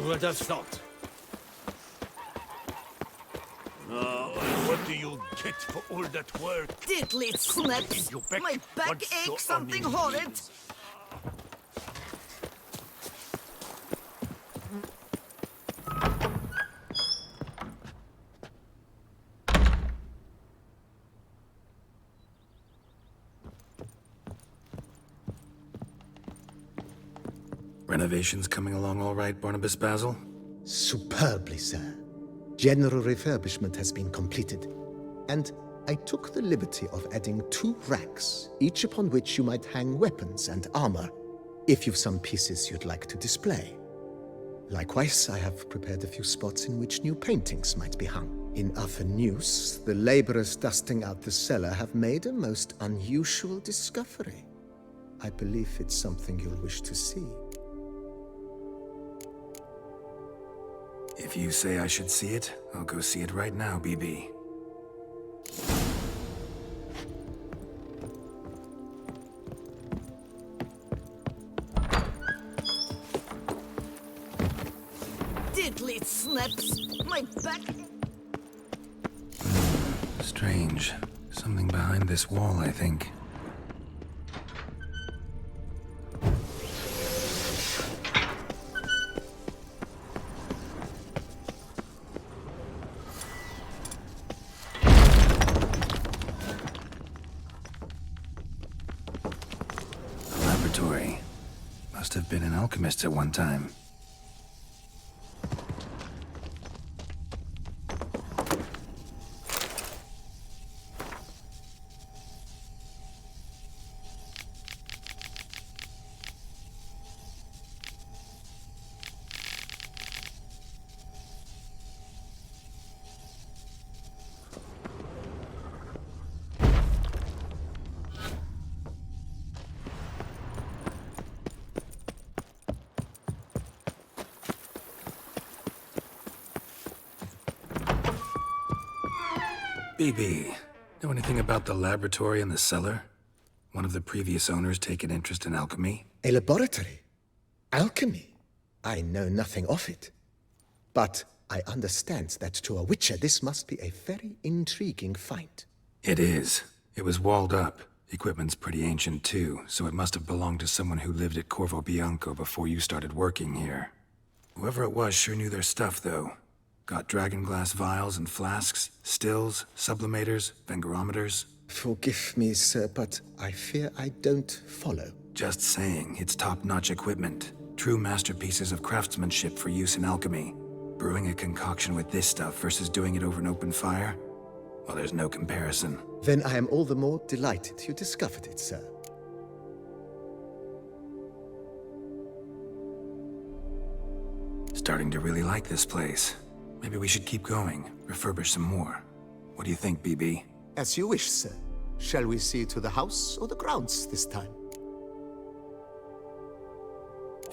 who would have thought? What do you get for all that work? Diddly snaps! You back My back once the aches something army horrid! leaves. Renovations coming along all right, Barnabas Basil? Superbly, sir. General refurbishment has been completed, and I took the liberty of adding 2 racks, each upon which you might hang weapons and armor, if you've some pieces you'd like to display. Likewise, I have prepared a few spots in which new paintings might be hung. In other news, the laborers dusting out the cellar have made a most unusual discovery. I believe it's something you'll wish to see. If you say I should see it, I'll go see it right now, BB. Diddly snaps! My back... Strange. Something behind this wall, I think. Must have been an alchemist at one time. BB, know anything about the laboratory in the cellar? One of the previous owners take an interest in alchemy? A laboratory? Alchemy? I know nothing of it. But I understand that to a witcher this must be a very intriguing find. It is. It was walled up. Equipment's pretty ancient too, so it must have belonged to someone who lived at Corvo Bianco before you started working here. Whoever it was sure knew their stuff, though. Got dragonglass vials and flasks, stills, sublimators, vengerometers. Forgive me, sir, but I fear I don't follow. Just saying, it's top-notch equipment. True masterpieces of craftsmanship for use in alchemy. Brewing a concoction with this stuff versus doing it over an open fire? Well, there's no comparison. Then I am all the more delighted you discovered it, sir. Starting to really like this place. Maybe we should keep going, refurbish some more. What do you think, BB? As you wish, sir. Shall we see to the house or the grounds this time?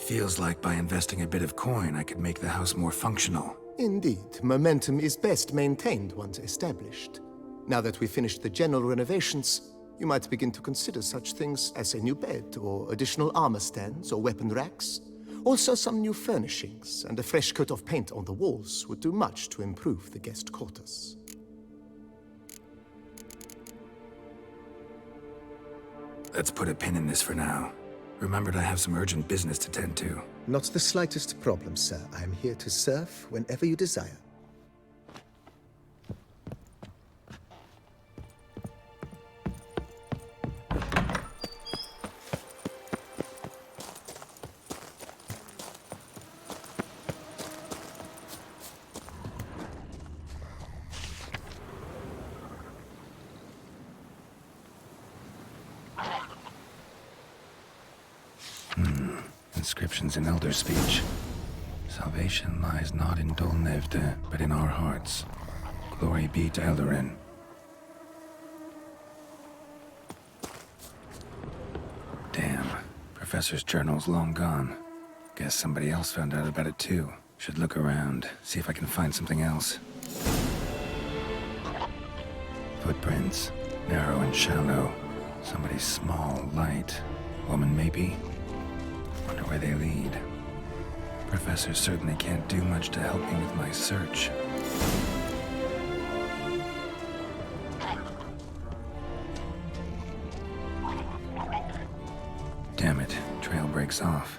Feels like by investing a bit of coin, I could make the house more functional. Indeed, momentum is best maintained once established. Now that we've finished the general renovations, you might begin to consider such things as a new bed or additional armor stands or weapon racks. Also, some new furnishings and a fresh coat of paint on the walls would do much to improve the guest quarters. Let's put a pin in this for now. Remembered I have some urgent business to tend to. Not the slightest problem, sir. I am here to serve whenever you desire. Inscriptions in Elder speech. Salvation lies not in Dolnevde, but in our hearts. Glory be to Eldarin. Damn. Professor's journal's long gone. Guess somebody else found out about it too. Should look around, see if I can find something else. Footprints. Narrow and shallow. Somebody small, light. Woman maybe? Wonder where they lead. Professor certainly can't do much to help me with my search. Damn it, trail breaks off.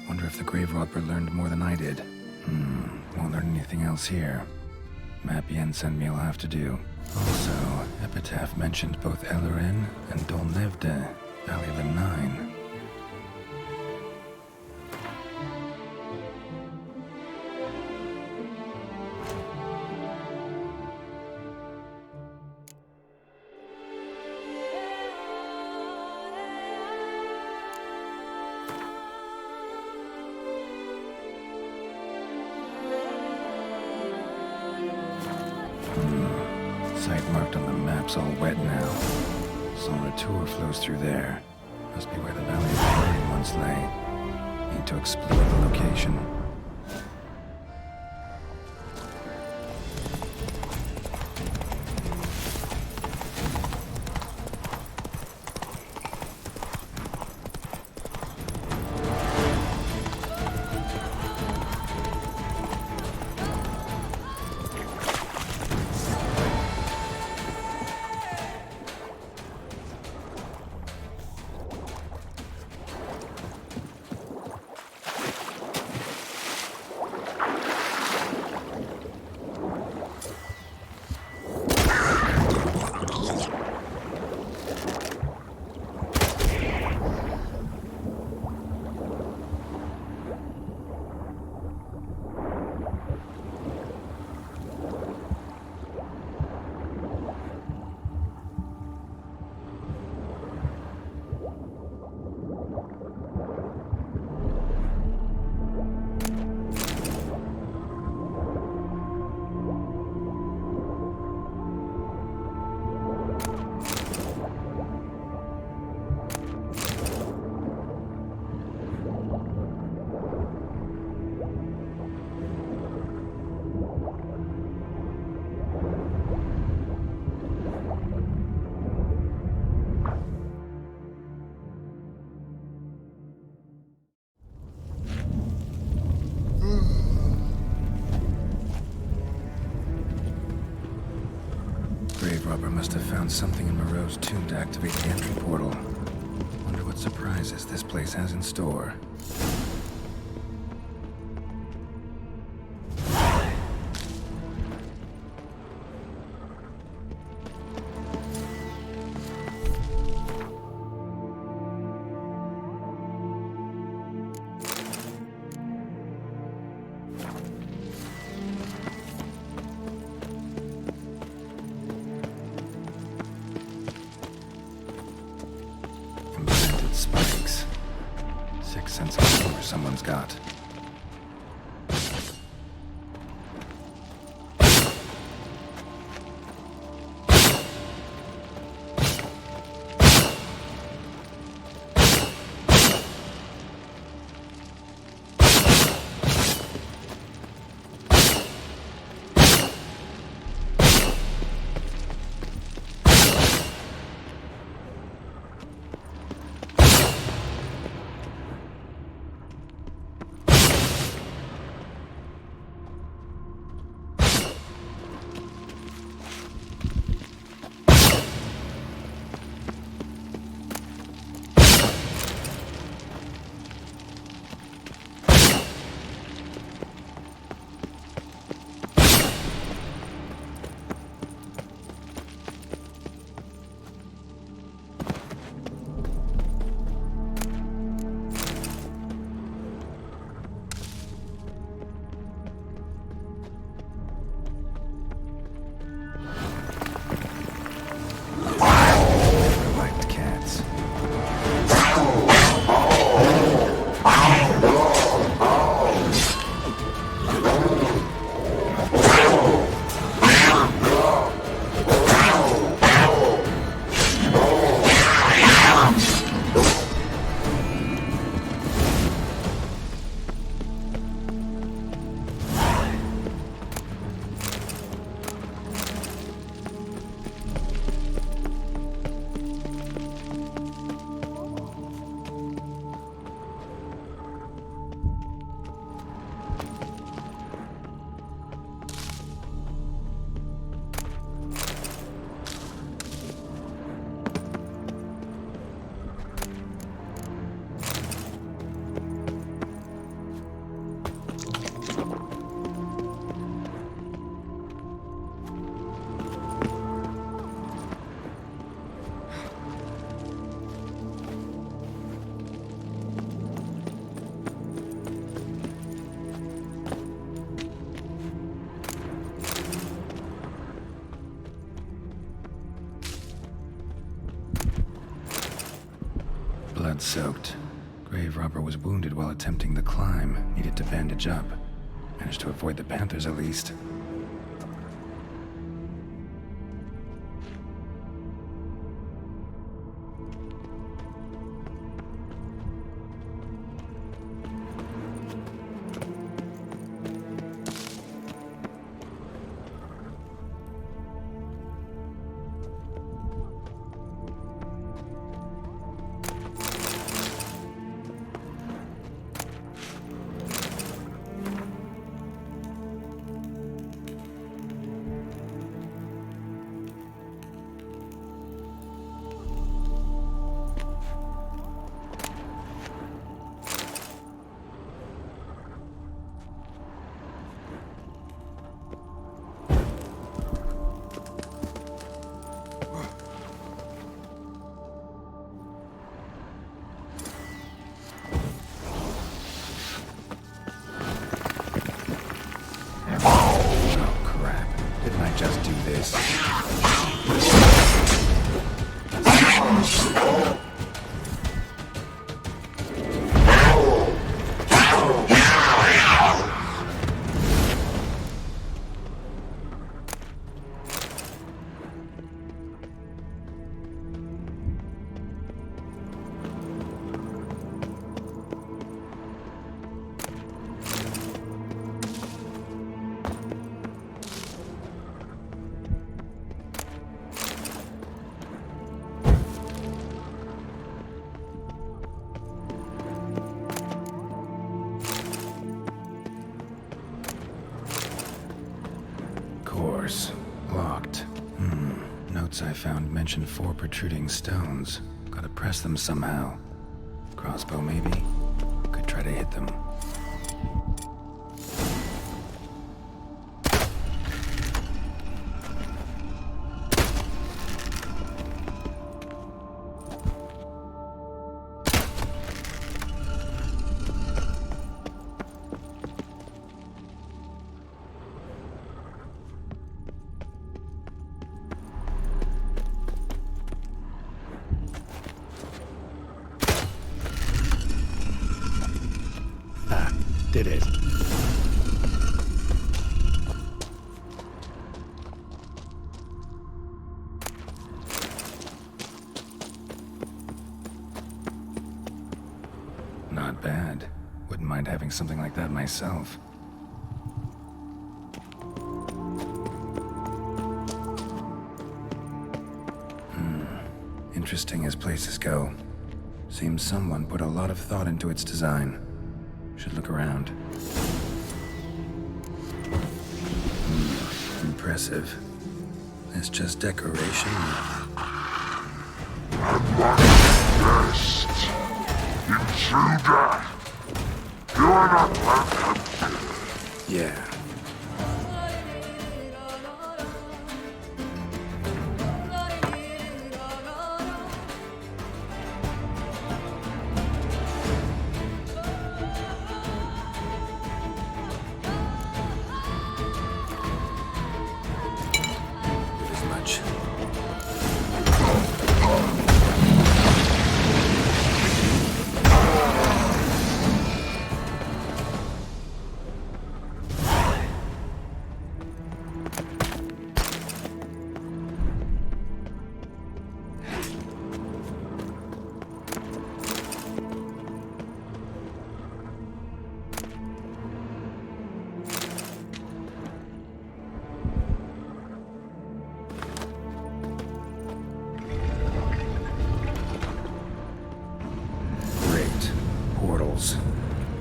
Wonder if the grave robber learned more than I did. Won't learn anything else here. Map Yen sent me will have to do. Also, Epitaph mentioned both Ellerin and Dolnevde, Valley of the Nine. Site marked on the map's all wet now. Solratour flows through there. Must be where the Valley of the Nine once lay. Need to explore the location. Grave robber must have found something in Moreau's tomb to activate the entry portal. Wonder what surprises this place has in store. Implanted spikes. Sixth sense of humor someone's got. blood-soaked. Grave robber was wounded while attempting the climb. Needed to bandage up. Managed to avoid the Panthers at least. Just do this. Locked. Notes I found mention 4 protruding stones. Gotta press them somehow. Crossbow, maybe? Could try to hit them. Did it. Not bad. Wouldn't mind having something like that myself. Interesting as places go. Seems someone put a lot of thought into its design. Should look around. Impressive. It's just decoration. Guest! Intruder! You're not welcome. Yeah.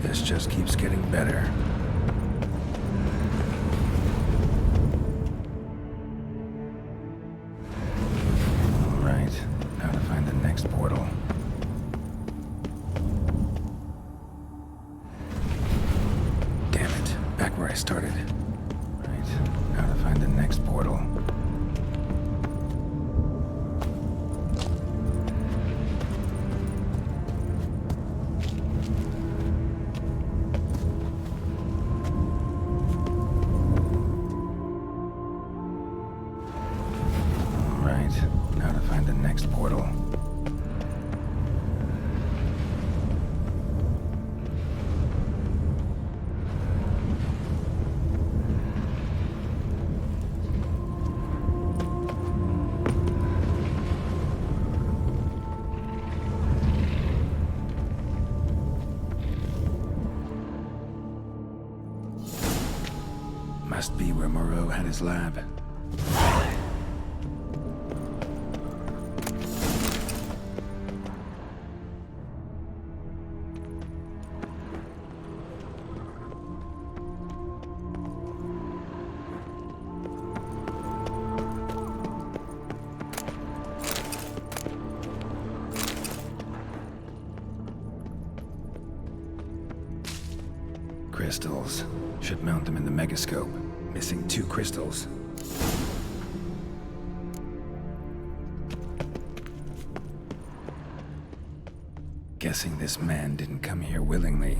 This just keeps getting better. All right, now to find the next portal. Damn it, back where I started. Right, now to find the next portal. Now to find the next portal. Must be where Moreau had his lab. Crystals. Should mount them in the megascope. Missing 2 crystals. Guessing this man didn't come here willingly.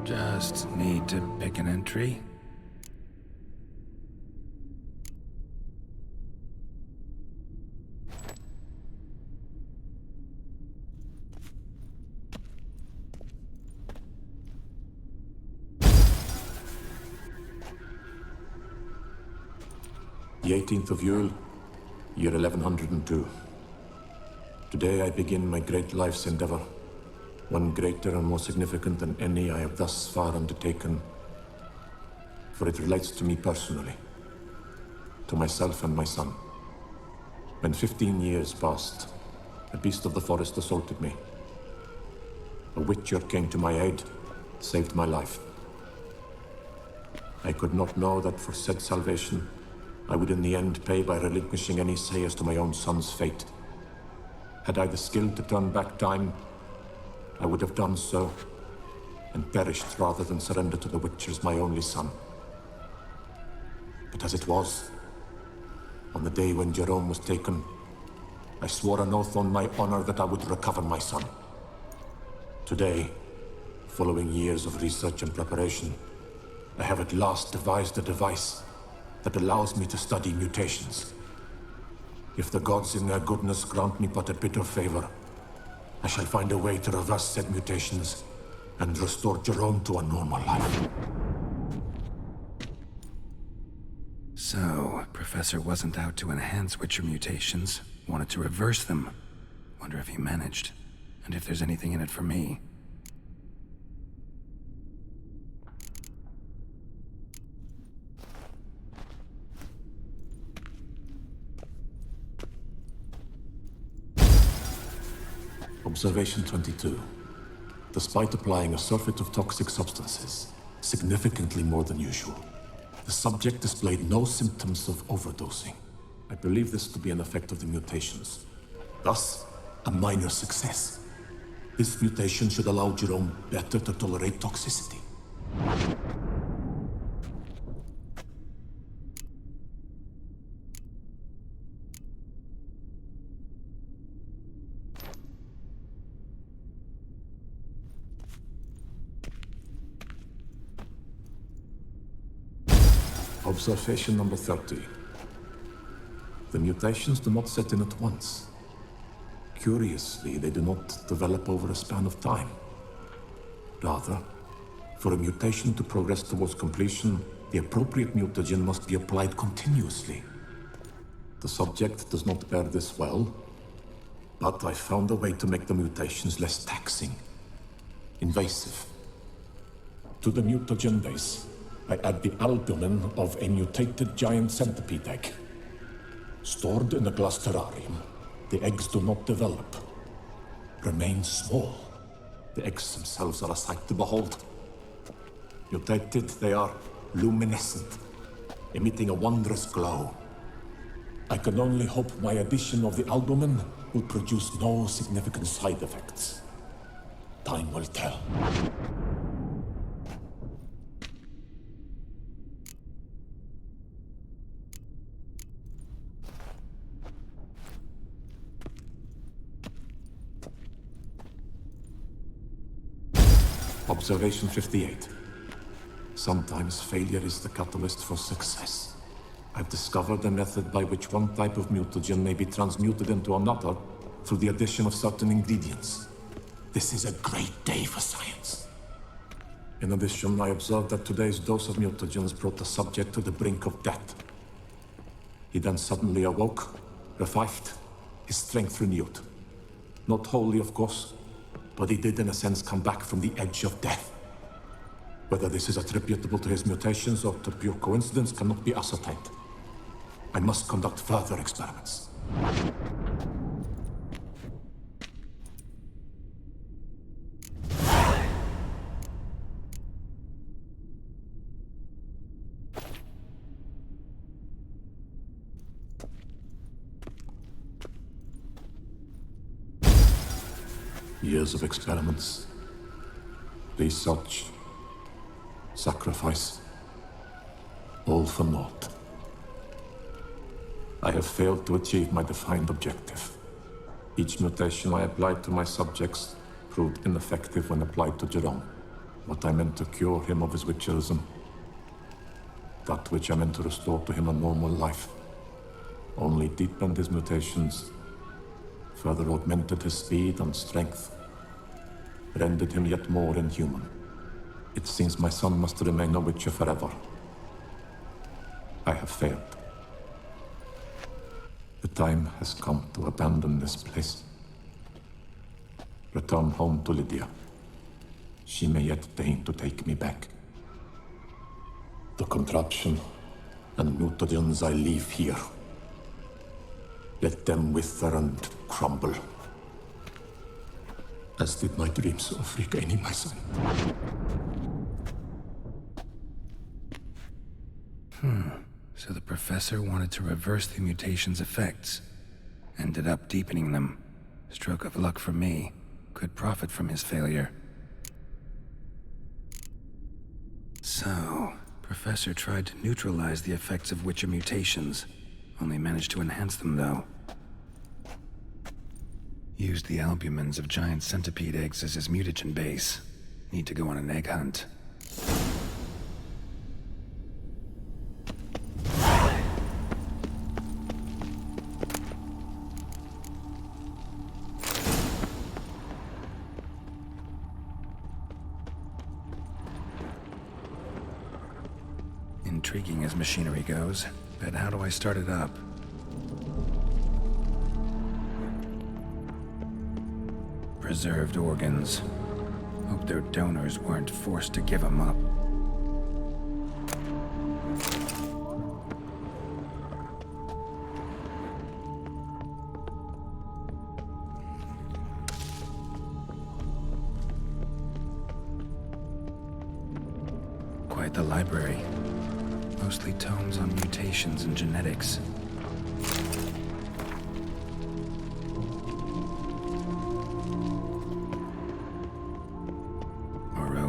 Just need to pick an entry. The 18th of Yule, year 1102. Today I begin my great life's endeavor. One greater and more significant than any I have thus far undertaken. For it relates to me personally. To myself and my son. When 15 years passed, a beast of the forest assaulted me. A witcher came to my aid, saved my life. I could not know that for said salvation, I would in the end pay by relinquishing any say as to my own son's fate. Had I the skill to turn back time, I would have done so, and perished rather than surrender to the Witchers my only son. But as it was, on the day when Jerome was taken, I swore an oath on my honor that I would recover my son. Today, following years of research and preparation, I have at last devised a device that allows me to study mutations. If the gods in their goodness grant me but a bit of favor, I shall find a way to reverse said mutations and restore Jerome to a normal life. So, Professor wasn't out to enhance Witcher mutations, wanted to reverse them. Wonder if he managed, and if there's anything in it for me. Observation 22. Despite applying a surfeit of toxic substances, significantly more than usual, the subject displayed no symptoms of overdosing. I believe this to be an effect of the mutations. Thus, a minor success. This mutation should allow Jerome better to tolerate toxicity. Observation number 30. The mutations do not set in at once. Curiously, they do not develop over a span of time. Rather, for a mutation to progress towards completion, the appropriate mutagen must be applied continuously. The subject does not bear this well, but I found a way to make the mutations less taxing, invasive. To the mutagen base, I add the albumin of a mutated giant centipede egg. Stored in a glass terrarium, the eggs do not develop, remain small. The eggs themselves are a sight to behold. Mutated, they are luminescent, emitting a wondrous glow. I can only hope my addition of the albumin will produce no significant side effects. Time will tell. Observation 58. Sometimes failure is the catalyst for success. I've discovered a method by which one type of mutagen may be transmuted into another through the addition of certain ingredients. This is a great day for science. In addition, I observed that today's dose of mutagens brought the subject to the brink of death. He then suddenly awoke, revived, his strength renewed. Not wholly, of course, but he did in a sense come back from the edge of death. Whether this is attributable to his mutations or to pure coincidence cannot be ascertained. I must conduct further experiments. Years of experiments, research, sacrifice, all for naught. I have failed to achieve my defined objective. Each mutation I applied to my subjects proved ineffective when applied to Jerome. What I meant to cure him of his witcherism, that which I meant to restore to him a normal life, only deepened his mutations, further augmented his speed and strength, rendered him yet more inhuman. It seems my son must remain a witcher forever. I have failed. The time has come to abandon this place. Return home to Lydia. She may yet deign to take me back. The contraption and mutagens I leave here. Let them wither and crumble. As did my dreams of regaining my son. So the professor wanted to reverse the mutation's effects. Ended up deepening them. Stroke of luck for me. Could profit from his failure. So, Professor tried to neutralize the effects of Witcher mutations. Only managed to enhance them, though. Used the albumins of giant centipede eggs as his mutagen base. Need to go on an egg hunt. Intriguing as machinery goes, but how do I start it up? Preserved organs. Hope their donors weren't forced to give them up. Quite the library. Mostly tomes on mutations and genetics.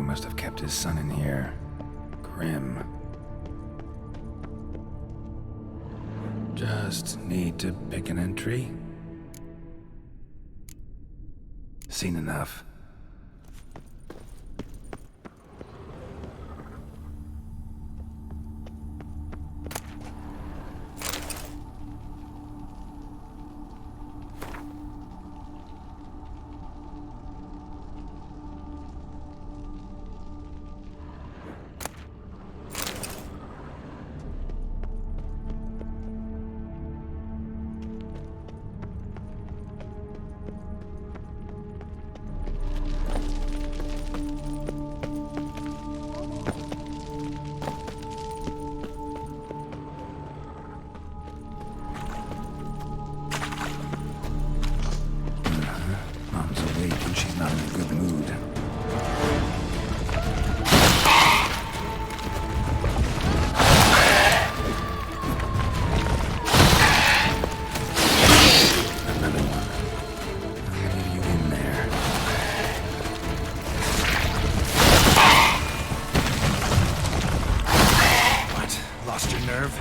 Must have kept his son in here. Grim. Just need to pick an entry. Seen enough. She's not in a good mood. Another one. I'll leave you in there. What? Lost your nerve?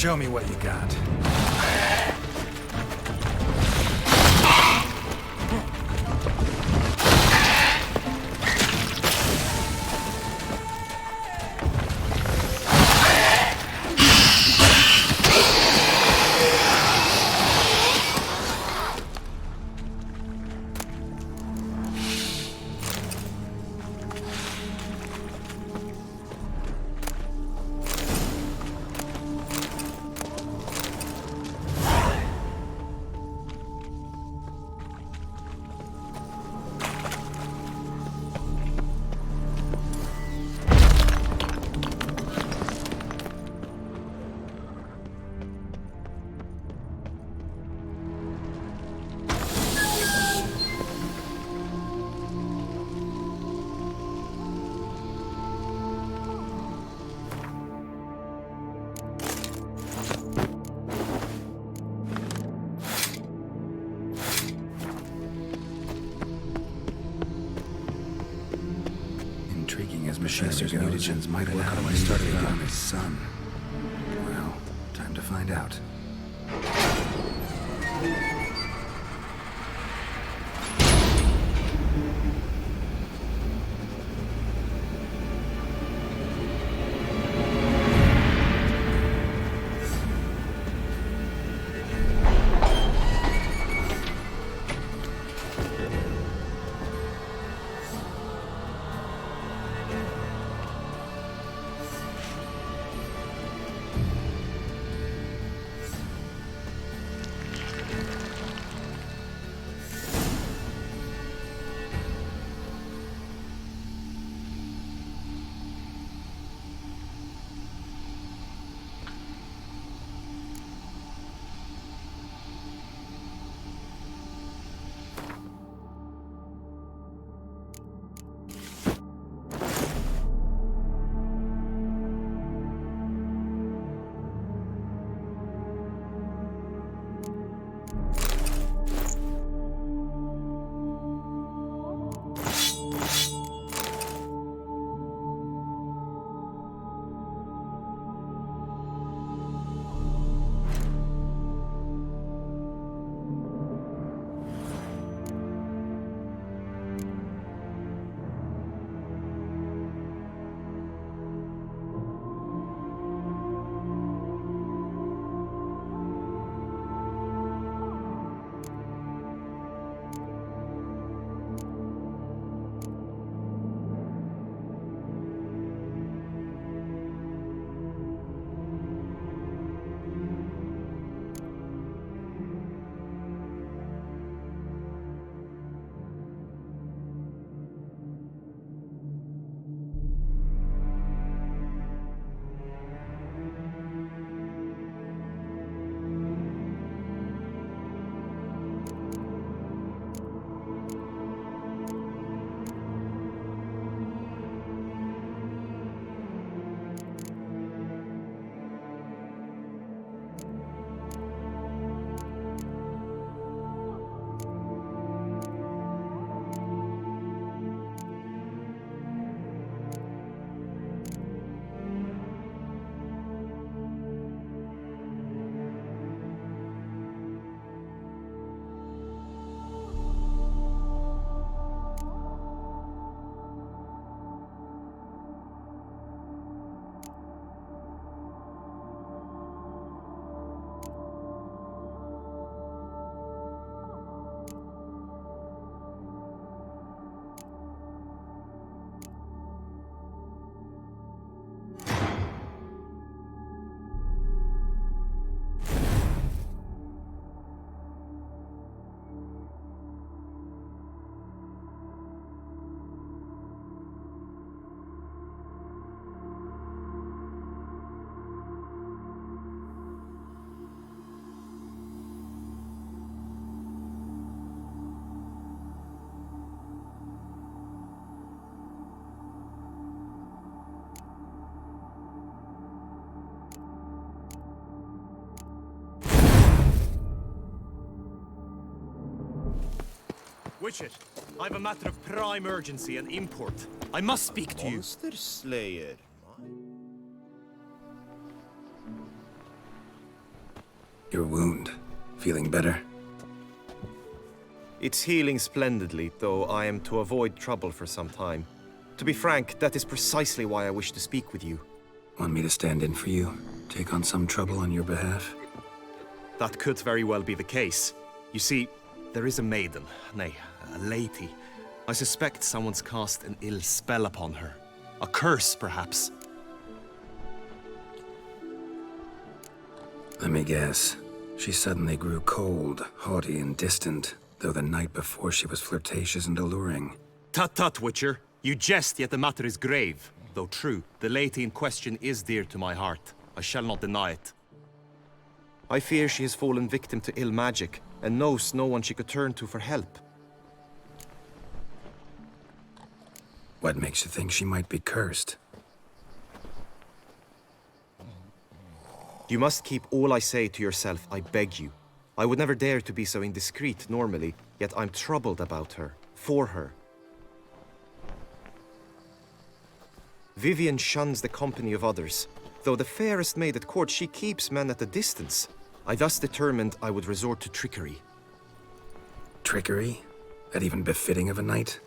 Show me what you got. Intriguing as machinery mutagens might work on my started on his son. Well, time to find out. Witcher, I've a matter of prime urgency and import. I must speak to you. Monster Slayer. Your wound. Feeling better? It's healing splendidly, though I am to avoid trouble for some time. To be frank, that is precisely why I wish to speak with you. Want me to stand in for you? Take on some trouble on your behalf? That could very well be the case. You see, there is a maiden, nay, a lady. I suspect someone's cast an ill spell upon her. A curse, perhaps. Let me guess. She suddenly grew cold, haughty, and distant, though the night before she was flirtatious and alluring. Tut tut, Witcher. You jest, yet the matter is grave. Though true, the lady in question is dear to my heart. I shall not deny it. I fear she has fallen victim to ill magic, and knows no one she could turn to for help. What makes you think she might be cursed? You must keep all I say to yourself, I beg you. I would never dare to be so indiscreet normally, yet I'm troubled about her, for her. Vivian shuns the company of others. Though the fairest maid at court, she keeps men at a distance. I thus determined I would resort to trickery. Trickery? That even befitting of a knight?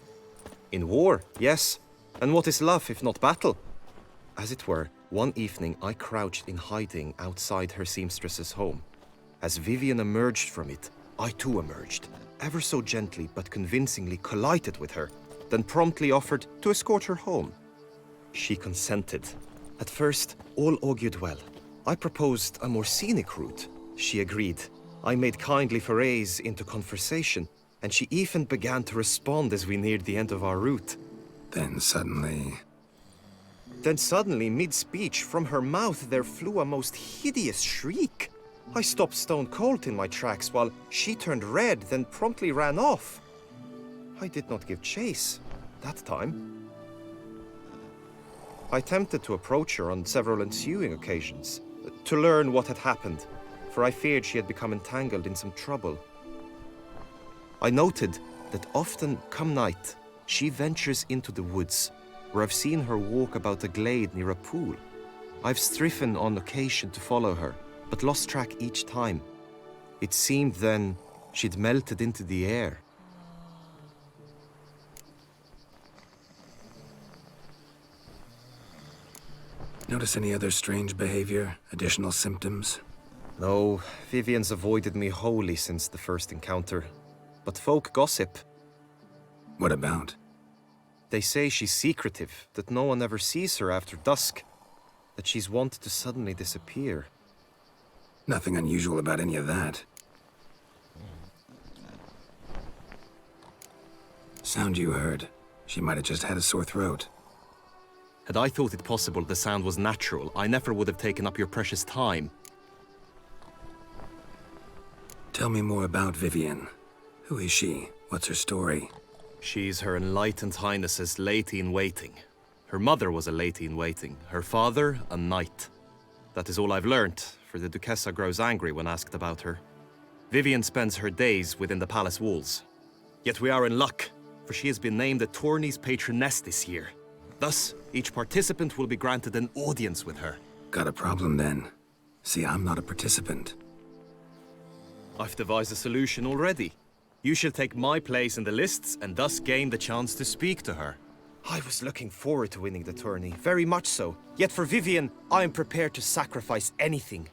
In war, yes. And what is love if not battle? As it were, one evening I crouched in hiding outside her seamstress's home. As Vivian emerged from it, I too emerged, ever so gently but convincingly collided with her, then promptly offered to escort her home. She consented. At first, all augured well. I proposed a more scenic route. She agreed. I made kindly forays into conversation, and she even began to respond as we neared the end of our route. Then suddenly, mid-speech, from her mouth there flew a most hideous shriek. I stopped stone cold in my tracks while she turned red, then promptly ran off. I did not give chase that time. I attempted to approach her on several ensuing occasions, to learn what had happened, for I feared she had become entangled in some trouble. I noted that often, come night, she ventures into the woods, where I've seen her walk about a glade near a pool. I've striven on occasion to follow her, but lost track each time. It seemed then she'd melted into the air. notice any other strange behavior? Additional symptoms? No, Vivian's avoided me wholly since the first encounter. But folk gossip. What about? They say she's secretive, that no one ever sees her after dusk, that she's wont to suddenly disappear. Nothing unusual about any of that. Sound you heard. She might have just had a sore throat. Had I thought it possible the sound was natural, I never would have taken up your precious time. Tell me more about Vivian. Who is she? What's her story? She's Her Enlightened Highness's lady-in-waiting. Her mother was a lady-in-waiting, her father a knight. That is all I've learnt, for the Duchessa grows angry when asked about her. Vivian spends her days within the palace walls. Yet we are in luck, for she has been named the tourney's patroness this year. Thus, each participant will be granted an audience with her. Got a problem then. See, I'm not a participant. I've devised a solution already. You shall take my place in the lists and thus gain the chance to speak to her. I was looking forward to winning the tourney, very much so. Yet for Vivian, I am prepared to sacrifice anything.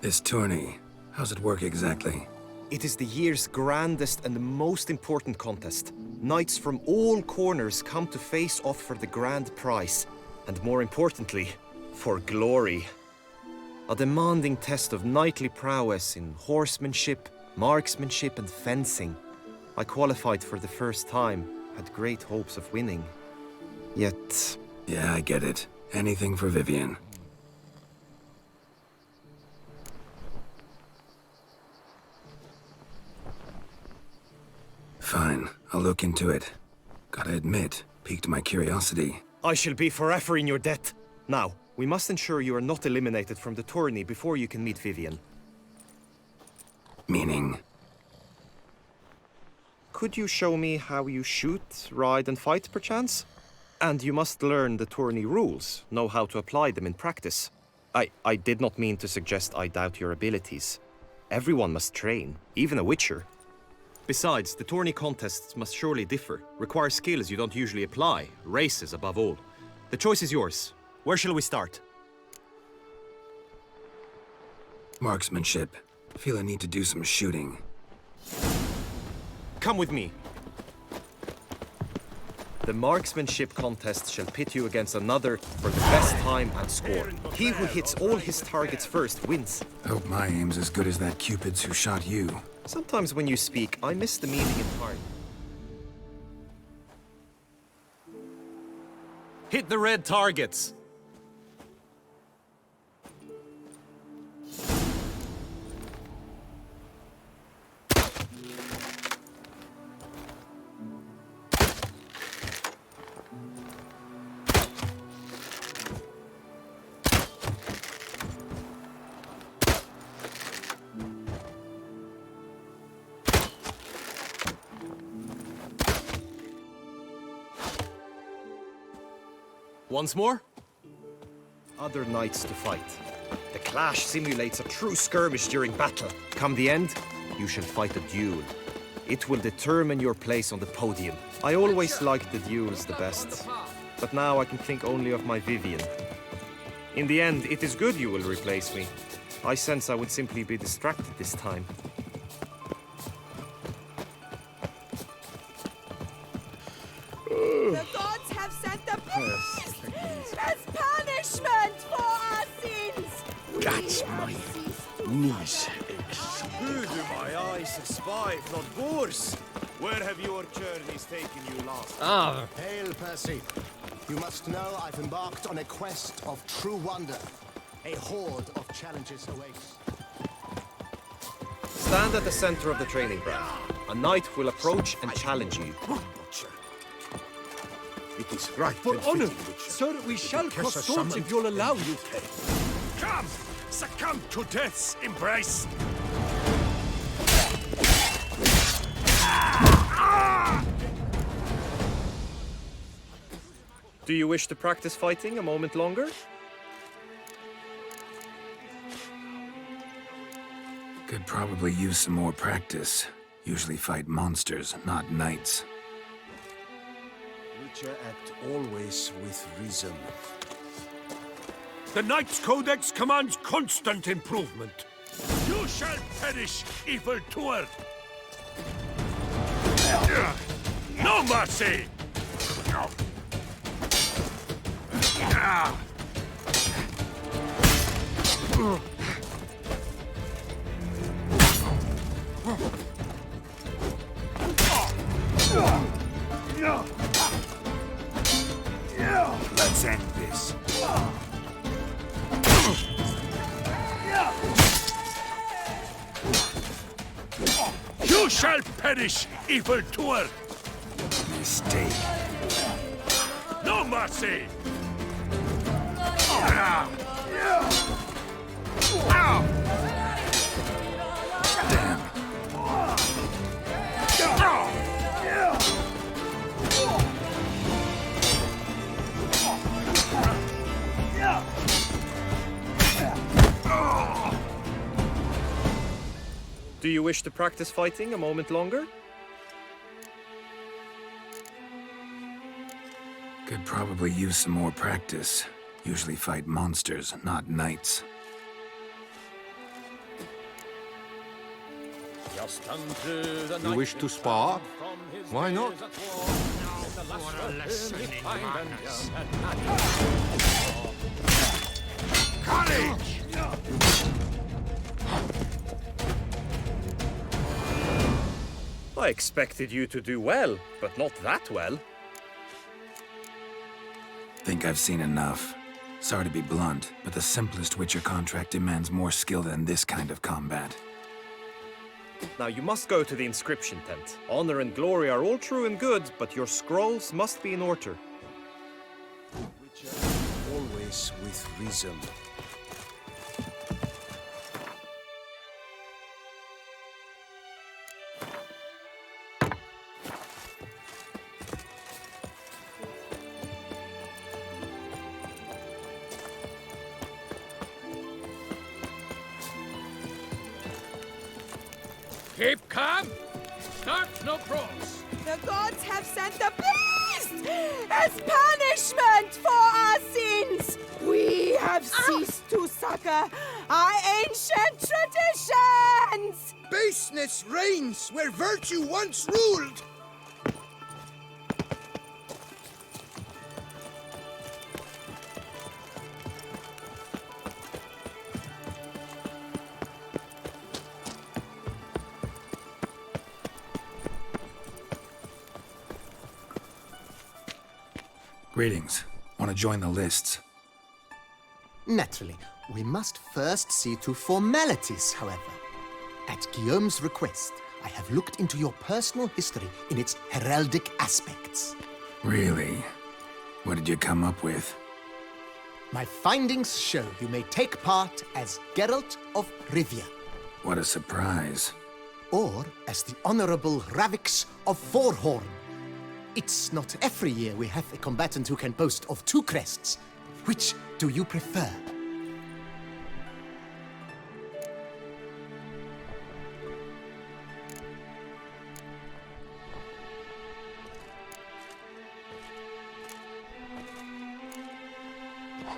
This tourney, how's it work exactly? It is the year's grandest and most important contest. Knights from all corners come to face off for the grand prize. And more importantly, for glory. A demanding test of knightly prowess in horsemanship, marksmanship, and fencing. I qualified for the first time, had great hopes of winning. Yet... Yeah, I get it. Anything for Vivian. Fine, I'll look into it. Gotta admit, piqued my curiosity. I shall be forever in your debt. Now, we must ensure you are not eliminated from the tourney before you can meet Vivian. Meaning? Could you show me how you shoot, ride, and fight, perchance? And you must learn the tourney rules, know how to apply them in practice. I did not mean to suggest I doubt your abilities. Everyone must train, even a witcher. Besides, the tourney contests must surely differ, require skills you don't usually apply, races above all. The choice is yours. Where shall we start? Marksmanship. Feel I need to do some shooting. Come with me. The marksmanship contest shall pit you against another for the best time and score. He who hits all his targets first wins. Hope my aim's as good as that Cupid's who shot you. Sometimes when you speak, I miss the meaning entirely. Hit the red targets! Once more? Other knights to fight. The clash simulates a true skirmish during battle. Come the end, you shall fight a duel. It will determine your place on the podium. I always liked the duels the best, but now I can think only of my Vivian. In the end, it is good you will replace me. I sense I would simply be distracted this time. The gods have sent the beast as punishment for our sins. That's my knees. Who do my eyes spy, if not boors? Where have your journeys taken you last? Hail, Percy. You must know I've embarked on a quest of true wonder. A horde of challenges awaits. Stand at the center of the training ground. A knight will approach and challenge you. It is right. For honor, sir, we shall cross swords if you'll allow you. Come! Succumb to death's embrace! Do you wish to practice fighting a moment longer? Could probably use some more practice. Usually fight monsters, not knights. Witcher act always with reason. The Knight's Codex commands constant improvement. You shall perish, evil doer! No mercy! Let's end this. You shall perish, evil doer! Mistake. No mercy! Damn. Do you wish to practice fighting a moment longer? Could probably use some more practice. Usually fight monsters, not knights. You wish to spar? Why not? Courage! I expected you to do well, but not that well. Think I've seen enough. Sorry to be blunt, but the simplest Witcher contract demands more skill than this kind of combat. Now you must go to the inscription tent. Honor and glory are all true and good, but your scrolls must be in order. Witcher always with reason. Keep calm. Start no cross. The gods have sent the beast as punishment for our sins. We have ceased to succor our ancient traditions. Baseness reigns where virtue once ruled. Greetings. Want to join the lists? Naturally, we must first see to formalities, however. At Guillaume's request, I have looked into your personal history in its heraldic aspects. Really? What did you come up with? My findings show you may take part as Geralt of Rivia, What a surprise. or as the Honorable Ravix of Vorhorn. It's not every year we have a combatant who can boast of 2 crests. Which do you prefer?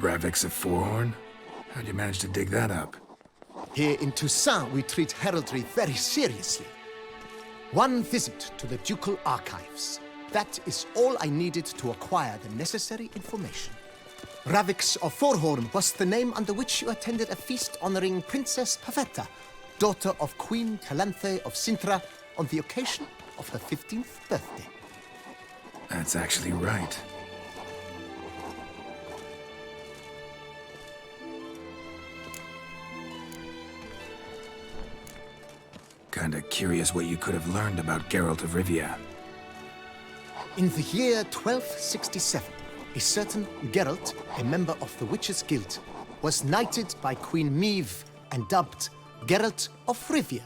Ravix of Forehorn? How'd you manage to dig that up? Here in Toussaint, we treat heraldry very seriously. One visit to the Ducal Archives. That is all I needed to acquire the necessary information. Ravix of Vorhorn was the name under which you attended a feast honoring Princess Pavetta, daughter of Queen Calanthe of Sintra, on the occasion of her 15th birthday. That's actually right. Kinda curious what you could have learned about Geralt of Rivia. In the year 1267, a certain Geralt, a member of the Witches' Guild, was knighted by Queen Meve and dubbed Geralt of Rivia.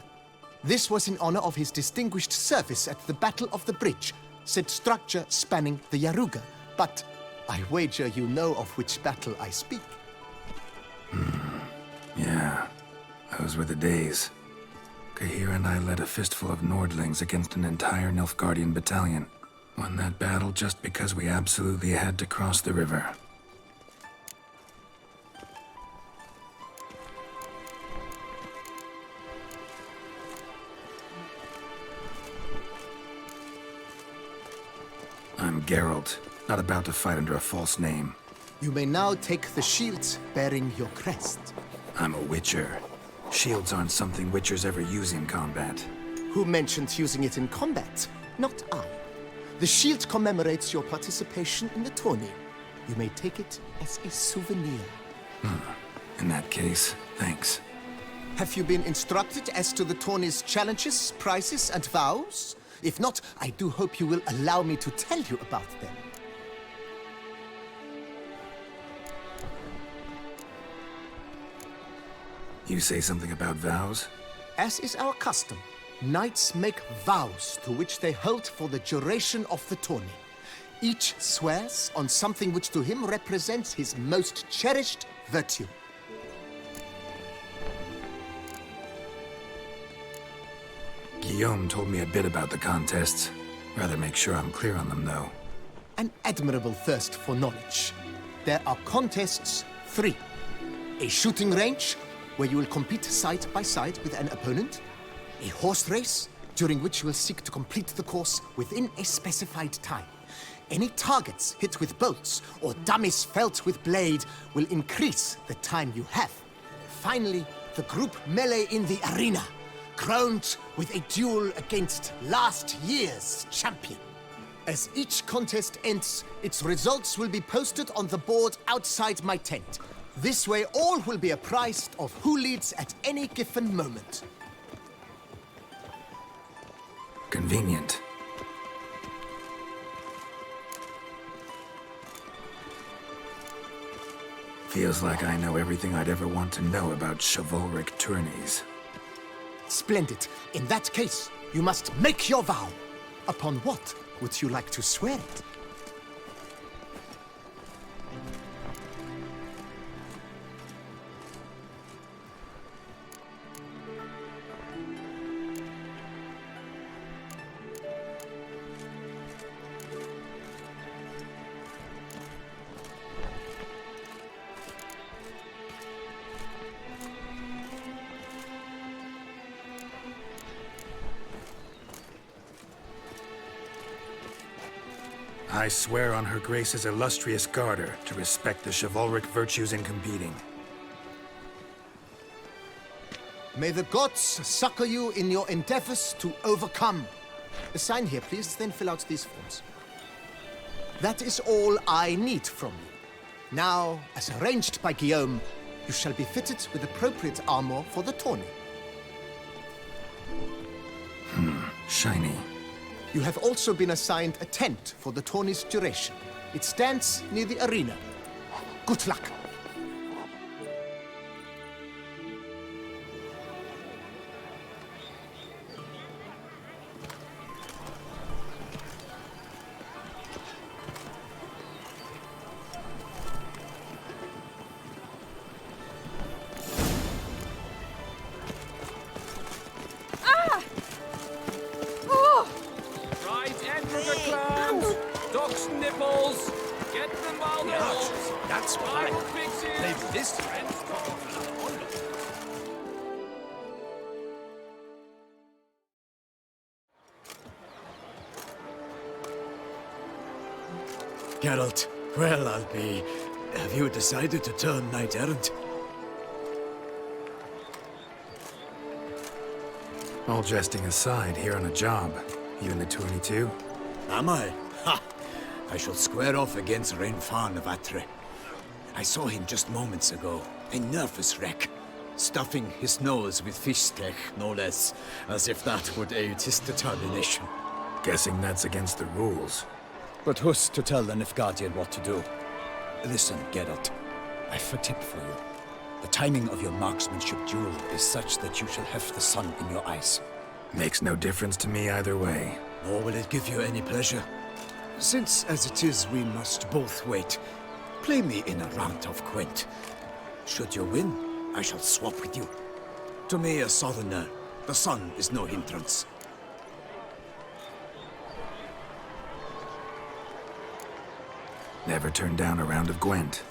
This was in honor of his distinguished service at the Battle of the Bridge, said structure spanning the Yaruga. But I wager you know of which battle I speak. Yeah, those were the days. Kahir and I led a fistful of Nordlings against an entire Nilfgaardian battalion. Won that battle just because we absolutely had to cross the river. I'm Geralt, not about to fight under a false name. You may now take the shield bearing your crest. I'm a Witcher. Shields aren't something Witchers ever use in combat. Who mentioned using it in combat? Not I. The shield commemorates your participation in the tourney. You may take it as a souvenir. In that case, thanks. Have you been instructed as to the tourney's challenges, prizes, and vows? If not, I do hope you will allow me to tell you about them. You say something about vows? As is our custom, knights make vows to which they hold for the duration of the tourney. Each swears on something which to him represents his most cherished virtue. Guillaume told me a bit about the contests. Rather make sure I'm clear on them, though. An admirable thirst for knowledge. There are contests 3. A shooting range, where you will compete side by side with an opponent. A horse race, during which you will seek to complete the course within a specified time. Any targets hit with bolts or dummies felt with blade will increase the time you have. Finally, the group melee in the arena, crowned with a duel against last year's champion. As each contest ends, its results will be posted on the board outside my tent. This way, all will be apprised of who leads at any given moment. Convenient. Feels like I know everything I'd ever want to know about chivalric tourneys. Splendid. In that case, you must make your vow. Upon what would you like to swear it? I swear on Her Grace's illustrious garter to respect the chivalric virtues in competing. May the gods succor you in your endeavors to overcome. Sign here, please, then fill out these forms. That is all I need from you. Now, as arranged by Guillaume, you shall be fitted with appropriate armor for the tourney. Shiny. You have also been assigned a tent for the tourney's duration. It stands near the arena. Good luck. Right, enter the clowns! Ducks nipples! Get them while they're hot! That's why. Bible fixes! Maybe this Geralt, well, I'll be... Have you decided to turn knight-errant? All jesting aside, here on a job. You in the tourney too? Am I? Ha! I shall square off against Renfan of Atre. I saw him just moments ago. A nervous wreck. Stuffing his nose with fish steak, no less. As if that would aid his determination. Guessing that's against the rules. But who's to tell the Nilfgaardian what to do? Listen, Geralt. I've a tip for you. The timing of your marksmanship duel is such that you shall have the sun in your eyes. Makes no difference to me either way. Nor will it give you any pleasure. Since, as it is, we must both wait, play me in a round of Gwent. Should you win, I shall swap with you. To me, a southerner, the sun is no hindrance. Never turn down a round of Gwent.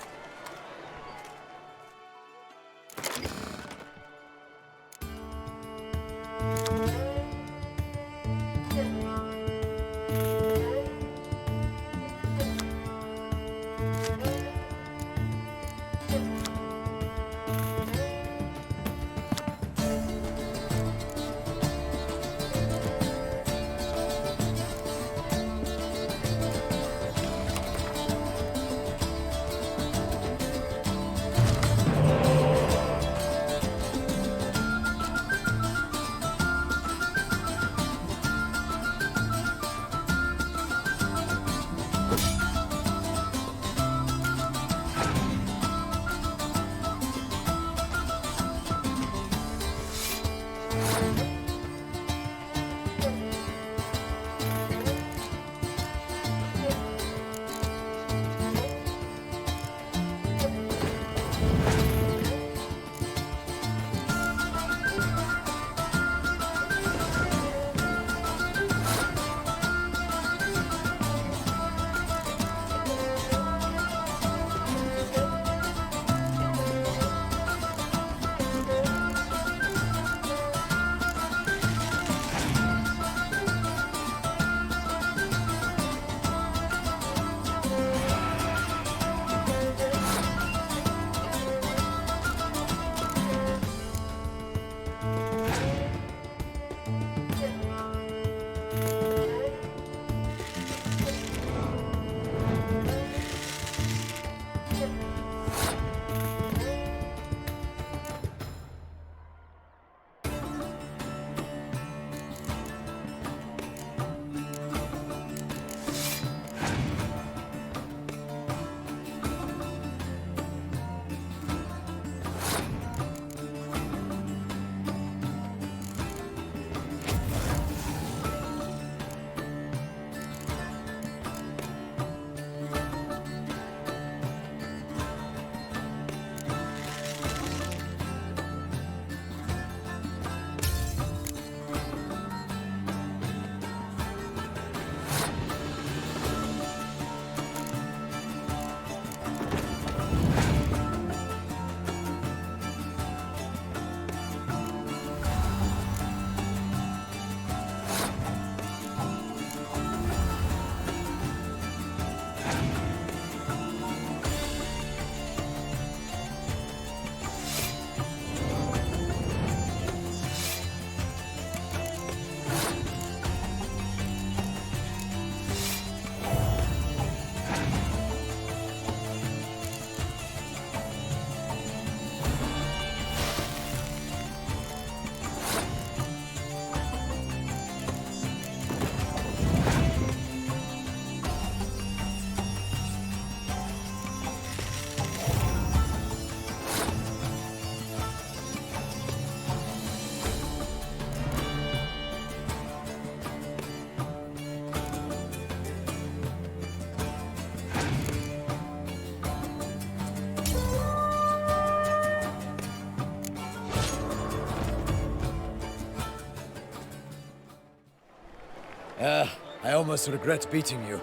I almost regret beating you.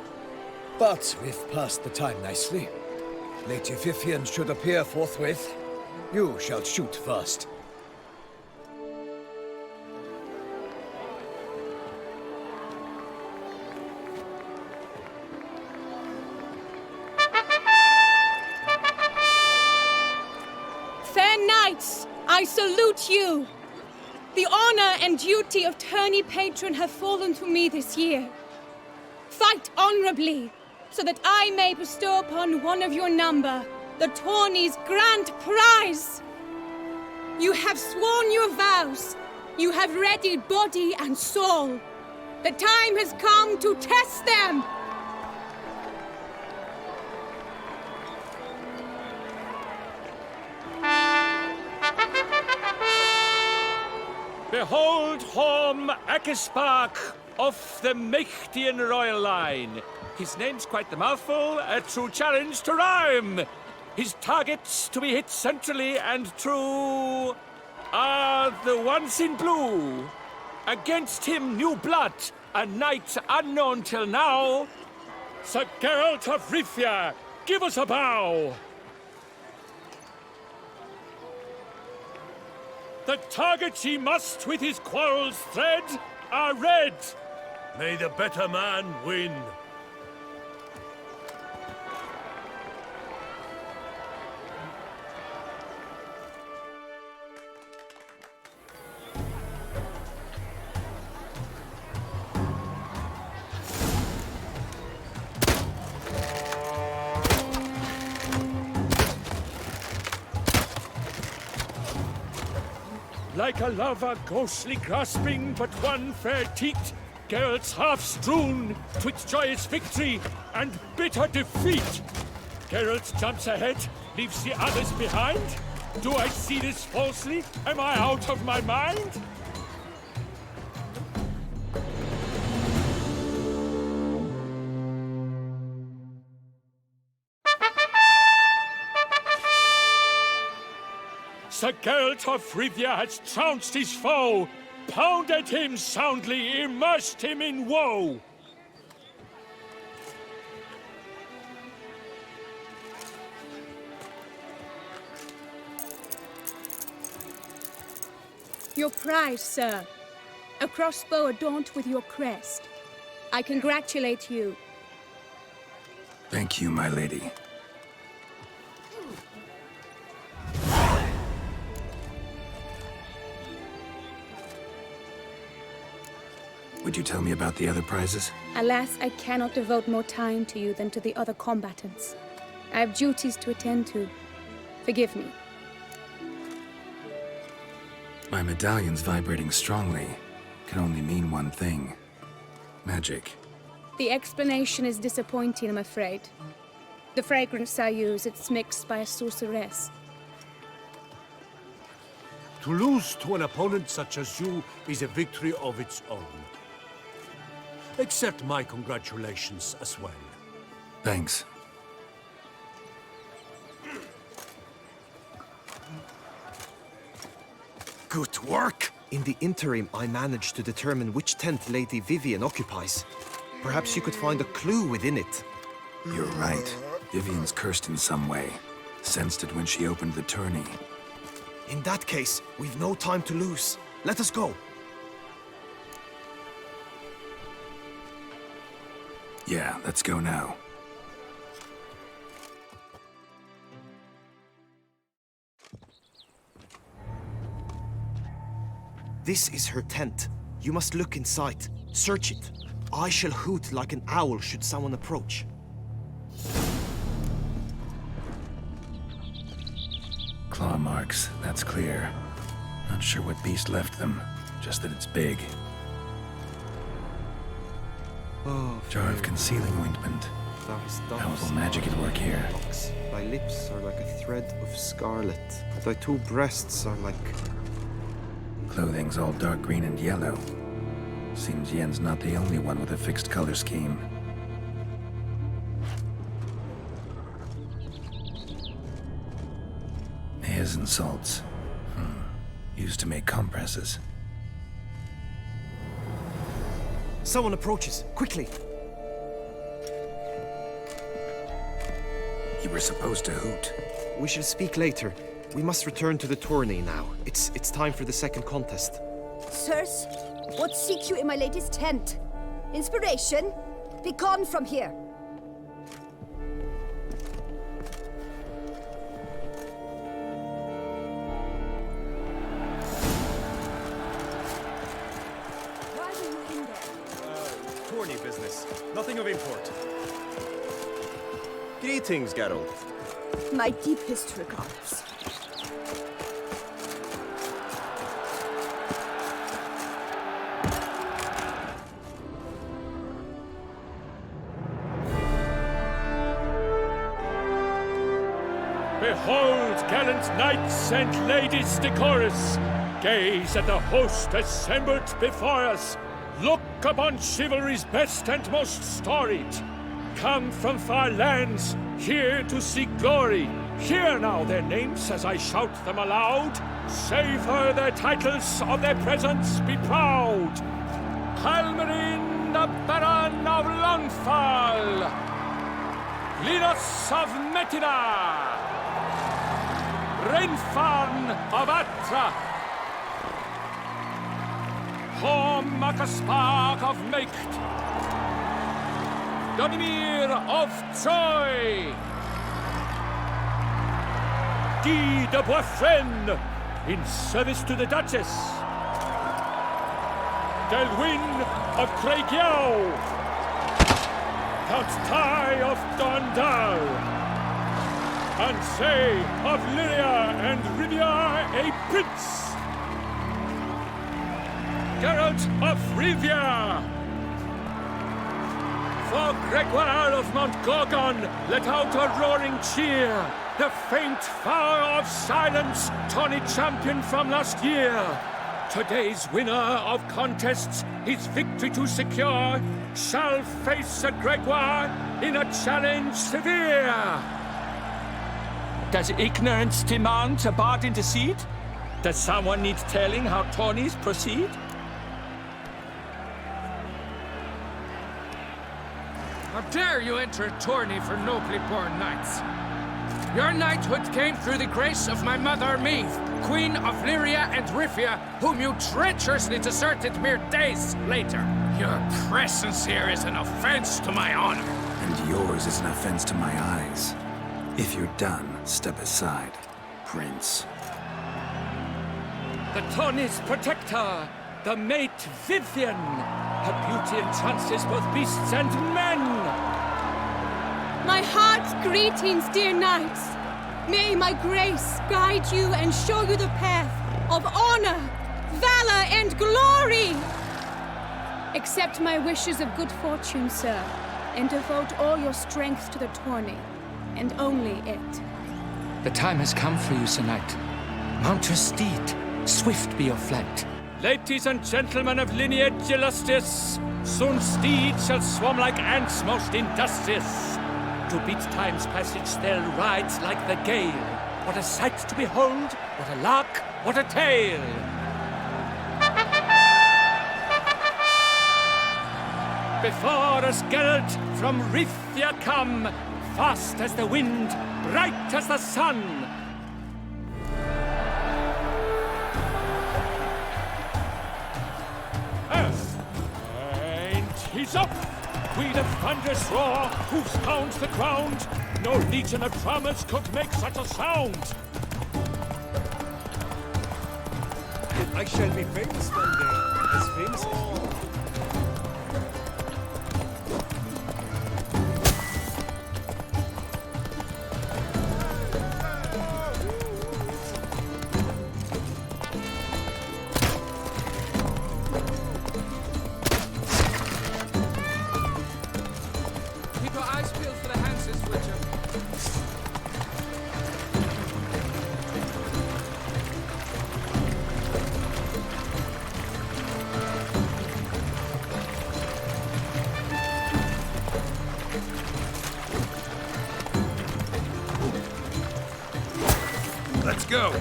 But we've passed the time nicely. Lady Vivian should appear forthwith. You shall shoot first. Fair knights, I salute you. The honor and duty of tourney patron have fallen to me this year. Fight honorably, so that I may bestow upon one of your number the tourney's grand prize. You have sworn your vows. You have readied body and soul. The time has come to test them. Behold Horm Akespark of the Mechtian royal line. His name's quite the mouthful, a true challenge to rhyme. His targets to be hit centrally and true are the ones in blue. Against him new blood, a knight unknown till now. Sir Geralt of Rivia, give us a bow. The targets he must with his quarrels thread are red. May the better man win. Like a lover ghostly grasping but one fair teat, Geralt's half strewn twixt joyous victory and bitter defeat. Geralt jumps ahead, leaves the others behind. Do I see this falsely? Am I out of my mind? Sir Geralt of Rivia has trounced his foe, pounded him soundly, immersed him in woe. Your prize, sir. A crossbow adorned with your crest. I congratulate you. Thank you, my lady. Would you tell me about the other prizes? Alas, I cannot devote more time to you than to the other combatants. I have duties to attend to. Forgive me. My medallion's vibrating strongly. Can only mean one thing. Magic. The explanation is disappointing, I'm afraid. The fragrance I use, it's mixed by a sorceress. To lose to an opponent such as you is a victory of its own. Accept my congratulations as well. Thanks. Good work! In the interim, I managed to determine which tent Lady Vivian occupies. Perhaps you could find a clue within it. You're right. Vivian's cursed in some way. Sensed it when she opened the tourney. In that case, we've no time to lose. Let us go. Yeah, let's go now. This is her tent. You must look inside. Search it. I shall hoot like an owl should someone approach. Claw marks, that's clear. Not sure what beast left them, just that it's big. Oh, Jar of concealing ointment. Powerful magic at work here. Thy lips are like a thread of scarlet. Thy two breasts are like... Clothing's all dark green and yellow. Seems Yen's not the only one with a fixed color scheme. Hairs and salts. Used to make compresses. Someone approaches. Quickly! You were supposed to hoot. We shall speak later. We must return to the tourney now. It's time for the second contest. Sirs, what seek you in my latest tent? Inspiration? Be gone from here. Why were you in there? Tourney business. Nothing of import. Greetings, Geralt. My deepest regards. Behold, gallant knights and ladies decorous, gaze at the host assembled before us. Look upon chivalry's best and most storied. Come from far lands, here to seek glory. Hear now their names as I shout them aloud. Savor their titles, of their presence be proud. Halmarin, the Baron of Lonfall. Linus of Metina. Renfarn of Atra. Hormakaspark of Meikt. Donimir of Troy. Guy de Boisfren, in service to the Duchess. Delwyn of Craigiau. Count Tai of Dondal. Ansay of Lyria and Rivia a prince. Geralt of Rivia. For Gregoire of Mount Gorgon, let out a roaring cheer. The faint fire of silence, tourney champion from last year. Today's winner of contests, his victory to secure, shall face a Gregoire in a challenge severe. Does ignorance demand a bard intercede? Does someone need telling how tourneys proceed? How dare you enter a tourney for nobly born knights? Your knighthood came through the grace of my mother Meve, Queen of Lyria and Rivia, whom you treacherously deserted mere days later. Your presence here is an offense to my honor. And yours is an offense to my eyes. If you're done, step aside, Prince. The tourney's protector, the mate Vivian. Her beauty entrances both beasts and men. My heart's greetings, dear knights. May my grace guide you and show you the path of honor, valor, and glory. Accept my wishes of good fortune, sir, and devote all your strength to the tourney, and only it. The time has come for you, Sir Knight. Mount your steed. Swift be your flight. Ladies and gentlemen of lineage illustrious, soon steeds shall swarm like ants most industrious. To beat time's passage they'll ride like the gale. What a sight to behold, what a lark, what a tale! Before us Geralt from Rithia come, fast as the wind, bright as the sun. And he's up! We the thunderous roar, hoofs pounds the ground. No legion of drummers could make such a sound. I shall be famous one day, as famous as you. Keep your eyes peeled for the Hanses, Richard. Let's go!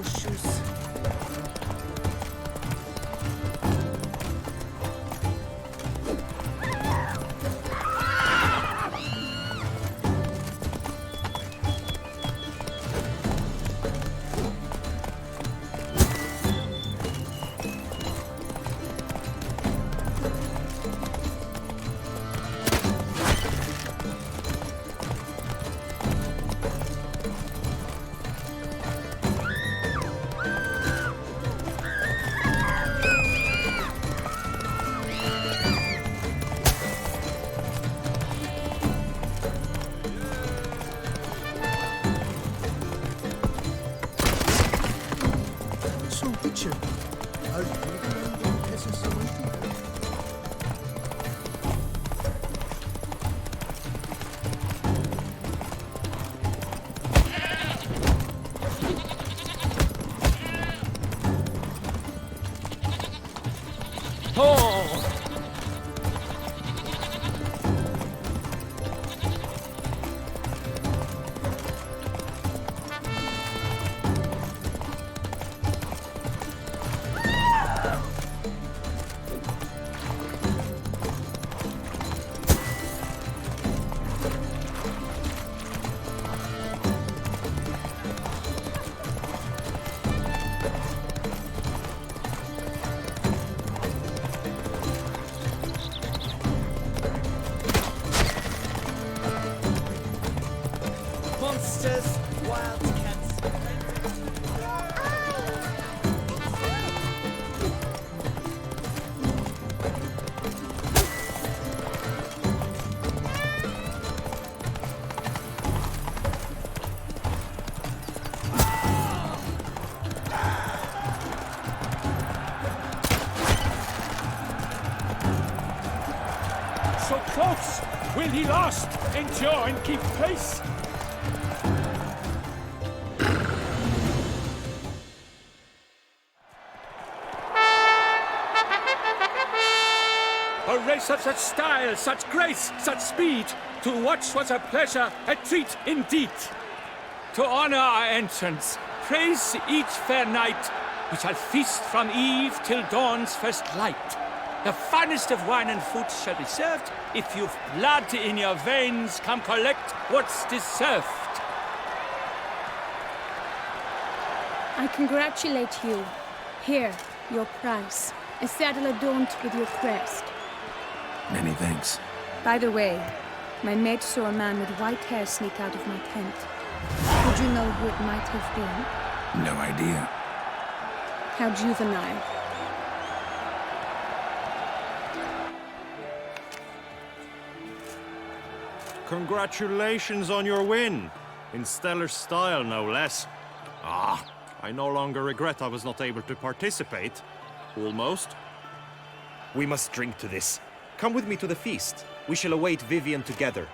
those shoes. So close! Will he last? Endure and keep pace? A race of such style, such grace, such speed. To watch was a pleasure, a treat indeed. To honor our entrance, praise each fair knight. We shall feast from eve till dawn's first light. The finest of wine and food shall be served. If you've blood in your veins, come collect what's deserved. I congratulate you. Here, your prize. A saddle adorned with your crest. Many thanks. By the way, my mate saw a man with white hair sneak out of my tent. Would you know who it might have been? No idea. How juvenile. Congratulations on your win. In stellar style, no less. Ah, I no longer regret I was not able to participate. Almost. We must drink to this. Come with me to the feast. We shall await Vivian together.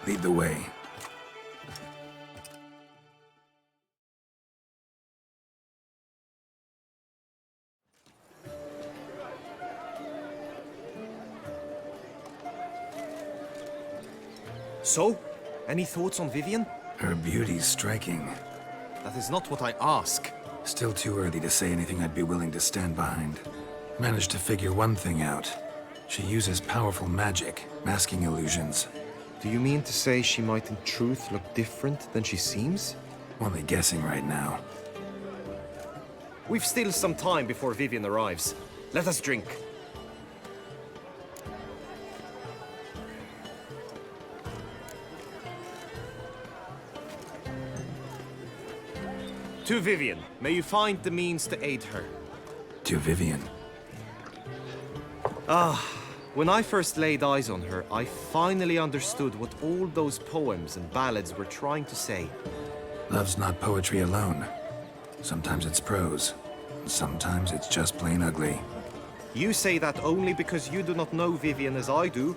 Lead the way. So, any thoughts on Vivian? Her beauty's striking. That is not what I ask. Still too early to say anything I'd be willing to stand behind. Managed to figure one thing out. She uses powerful magic, masking illusions. Do you mean to say she might in truth look different than she seems? Only guessing right now. We've still some time before Vivian arrives. Let us drink. To Vivian, may you find the means to aid her. To Vivian. When I first laid eyes on her, I finally understood what all those poems and ballads were trying to say. Love's not poetry alone. Sometimes it's prose. Sometimes it's just plain ugly. You say that only because you do not know Vivian as I do.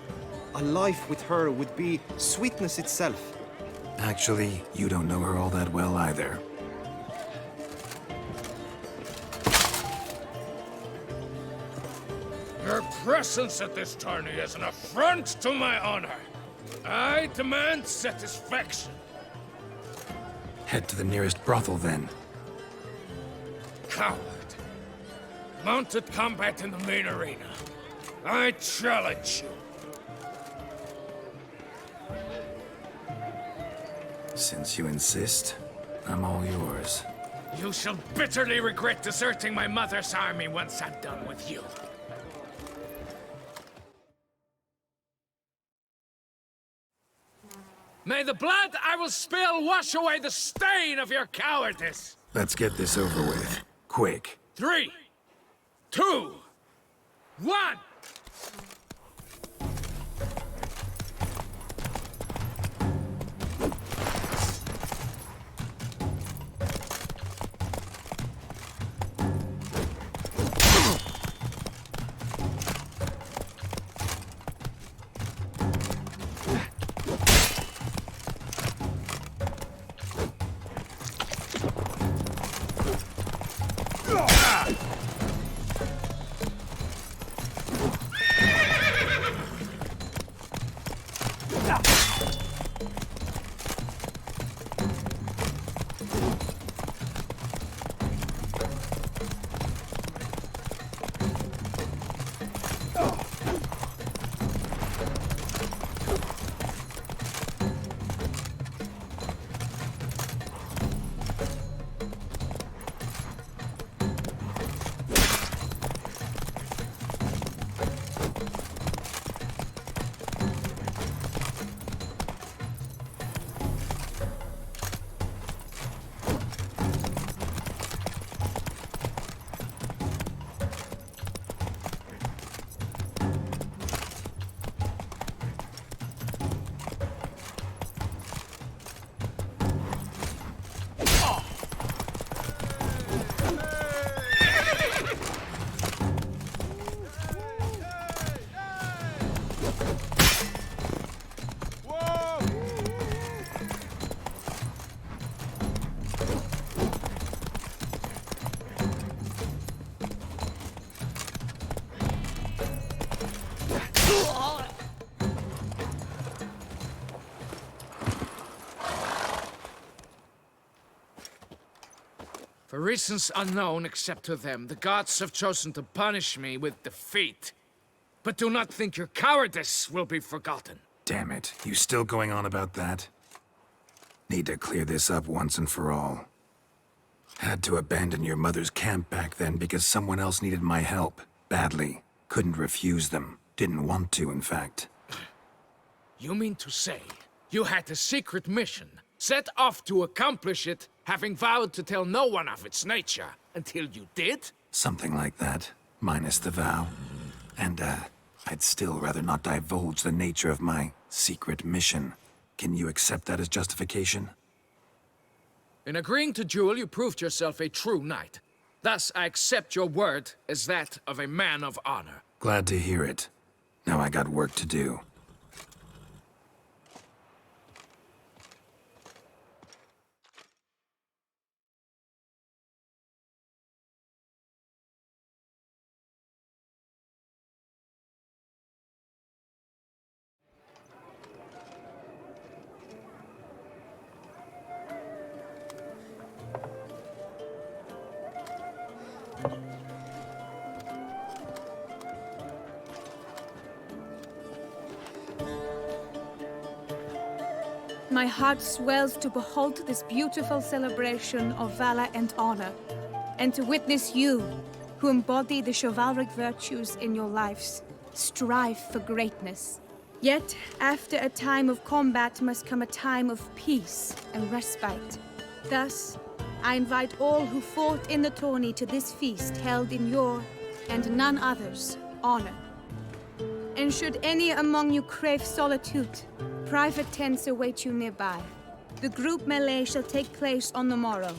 A life with her would be sweetness itself. Actually, you don't know her all that well either. Your presence at this tourney is an affront to my honor. I demand satisfaction. Head to the nearest brothel, then. coward. Mounted combat in the main arena. I challenge you. Since you insist, I'm all yours. You shall bitterly regret deserting my mother's army once I'm done with you. May the blood I will spill wash away the stain of your cowardice! Let's get this over with. Quick. 3, 2, 1! For reasons unknown except to them, the gods have chosen to punish me with defeat. But do not think your cowardice will be forgotten. Damn it. You still going on about that? Need to clear this up once and for all. Had to abandon your mother's camp back then because someone else needed my help. Badly. Couldn't refuse them. Didn't want to, in fact. You mean to say you had a secret mission, set off to accomplish it, having vowed to tell no one of its nature, until you did? Something like that. Minus the vow. And, I'd still rather not divulge the nature of my secret mission. Can you accept that as justification? In agreeing to duel, you proved yourself a true knight. Thus, I accept your word as that of a man of honor. Glad to hear it. Now I got work to do. My heart swells to behold this beautiful celebration of valor and honor, and to witness you, who embody the chivalric virtues in your lives, strive for greatness. Yet, after a time of combat must come a time of peace and respite. Thus, I invite all who fought in the tourney to this feast held in your, and none other's, honor. And should any among you crave solitude, private tents await you nearby. The group melee shall take place on the morrow.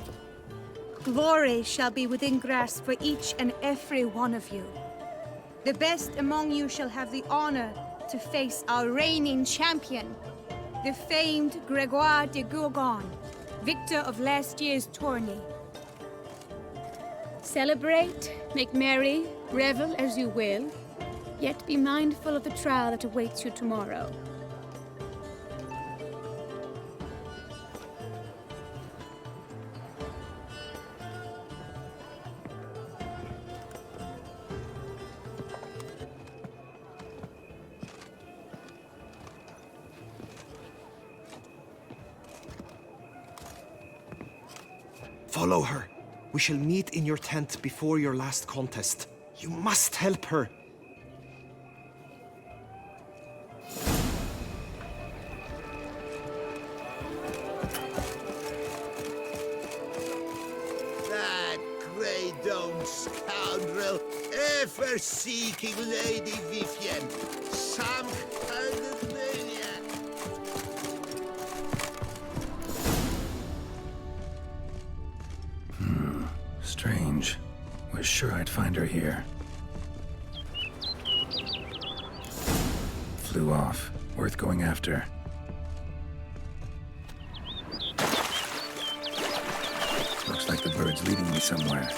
Glory shall be within grasp for each and every one of you. The best among you shall have the honor to face our reigning champion, the famed Gregoire de Gourgon, victor of last year's tourney. Celebrate, make merry, revel as you will, yet be mindful of the trial that awaits you tomorrow. Follow her. We shall meet in your tent before your last contest. You must help her. That grey-domed scoundrel, ever-seeking Lady Vivienne, some kind of maniac. Strange. Was sure I'd find her here. Flew off. Worth going after. Looks like the bird's leading me somewhere.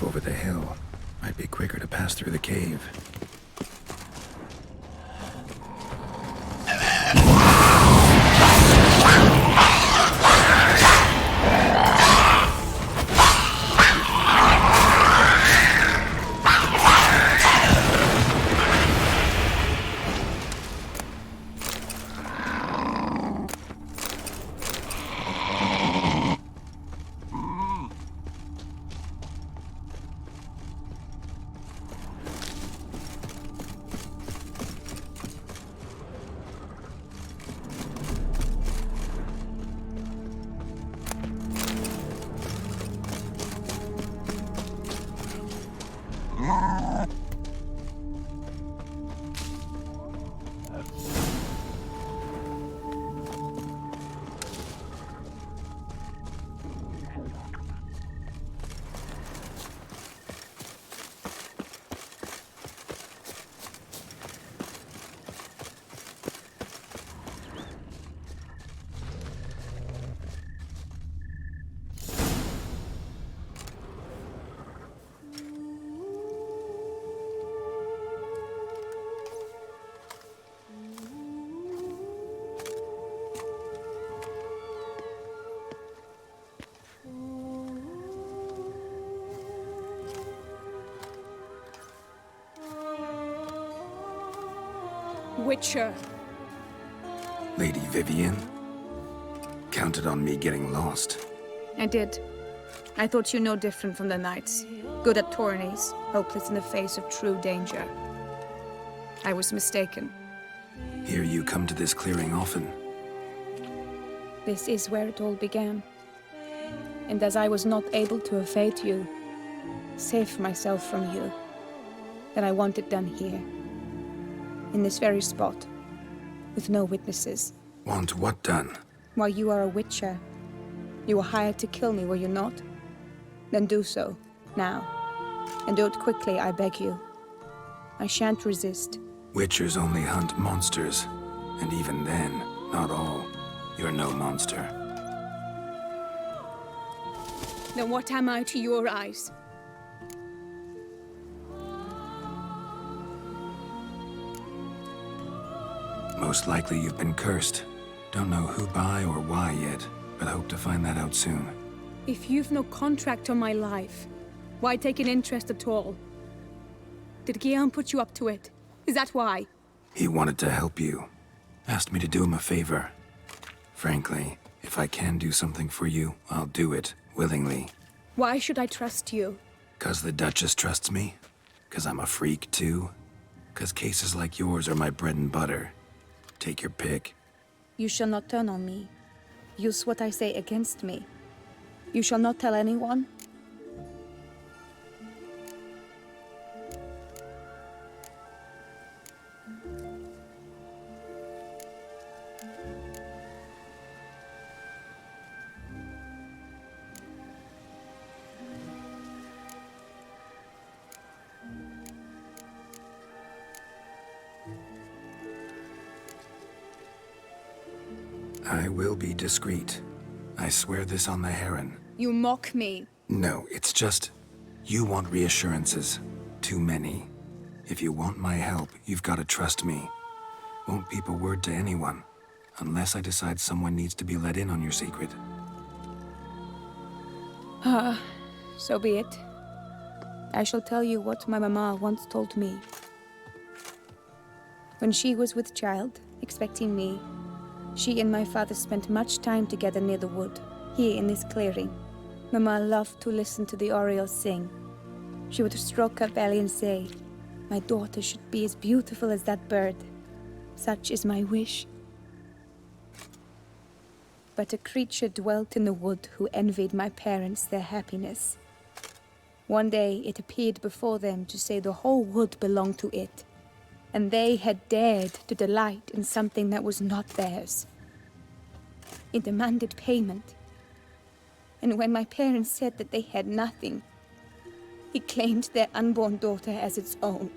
Over the hill. Might be quicker to pass through the cave. Witcher. Lady Vivienne? Counted on me getting lost. I did. I thought you no different from the knights. Good at tourneys, hopeless in the face of true danger. I was mistaken. Hear you come to this clearing often. This is where it all began. And as I was not able to evade you, save myself from you, then I want it done here. In this very spot. With no witnesses. Want what done? Why, you are a witcher. You were hired to kill me, were you not? Then do so, now. And do it quickly, I beg you. I shan't resist. Witchers only hunt monsters. And even then, not all. You're no monster. Then what am I to your eyes? Most likely you've been cursed. Don't know who by or why yet, but hope to find that out soon. If you've no contract on my life, why take an interest at all? Did Guillaume put you up to it? Is that why? He wanted to help you. Asked me to do him a favor. Frankly, if I can do something for you, I'll do it, willingly. Why should I trust you? 'Cause the Duchess trusts me? 'Cause I'm a freak, too? 'Cause cases like yours are my bread and butter. Take your pick. You shall not turn on me. Use what I say against me. You shall not tell anyone? I will be discreet. I swear this on the Heron. You mock me. No, it's just... You want reassurances. Too many. If you want my help, you've got to trust me. Won't peep a word to anyone. Unless I decide someone needs to be let in on your secret. So be it. I shall tell you what my mama once told me. When she was with child, expecting me, she and my father spent much time together near the wood, here in this clearing. Mama loved to listen to the orioles sing. She would stroke her belly and say, "My daughter should be as beautiful as that bird. Such is my wish." But a creature dwelt in the wood who envied my parents their happiness. One day it appeared before them to say the whole wood belonged to it, and they had dared to delight in something that was not theirs. It demanded payment. And when my parents said that they had nothing, it claimed their unborn daughter as its own.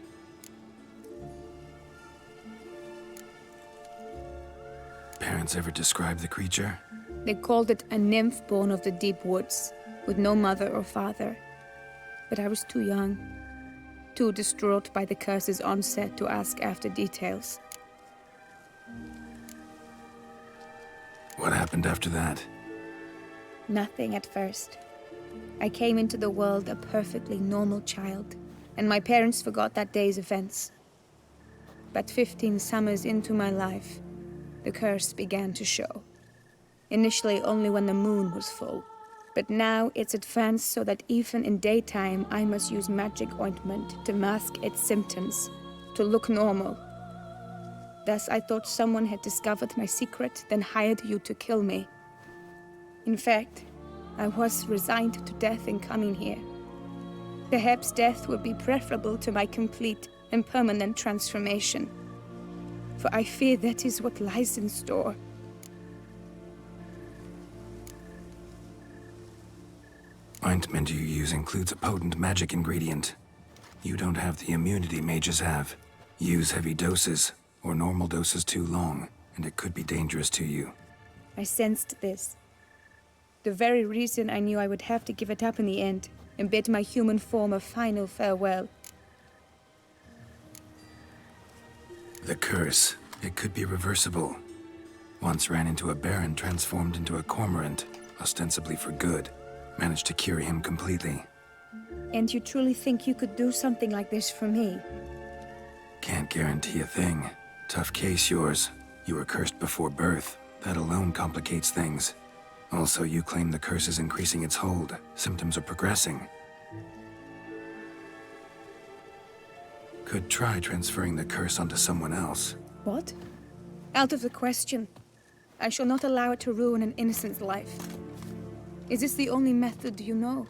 Parents ever describe the creature? They called it a nymph born of the deep woods, with no mother or father. But I was too young, too distraught by the curse's onset to ask after details. What happened after that? Nothing at first. I came into the world a perfectly normal child, and my parents forgot that day's events. But 15 summers into my life, the curse began to show. Initially only when the moon was full, but now it's advanced so that even in daytime I must use magic ointment to mask its symptoms, to look normal. Thus I thought someone had discovered my secret, then hired you to kill me. In fact, I was resigned to death in coming here. Perhaps death would be preferable to my complete and permanent transformation, for I fear that is what lies in store. Ointment you use includes a potent magic ingredient. You don't have the immunity mages have. Use heavy doses, or normal doses too long, and it could be dangerous to you. I sensed this. The very reason I knew I would have to give it up in the end, and bid my human form a final farewell. The curse, it could be reversible. Once ran into a baron transformed into a cormorant, ostensibly for good. Managed to cure him completely. And you truly think you could do something like this for me? Can't guarantee a thing. Tough case, yours. You were cursed before birth. That alone complicates things. Also, you claim the curse is increasing its hold. Symptoms are progressing. Could try transferring the curse onto someone else. What? Out of the question. I shall not allow it to ruin an innocent's life. Is this the only method you know?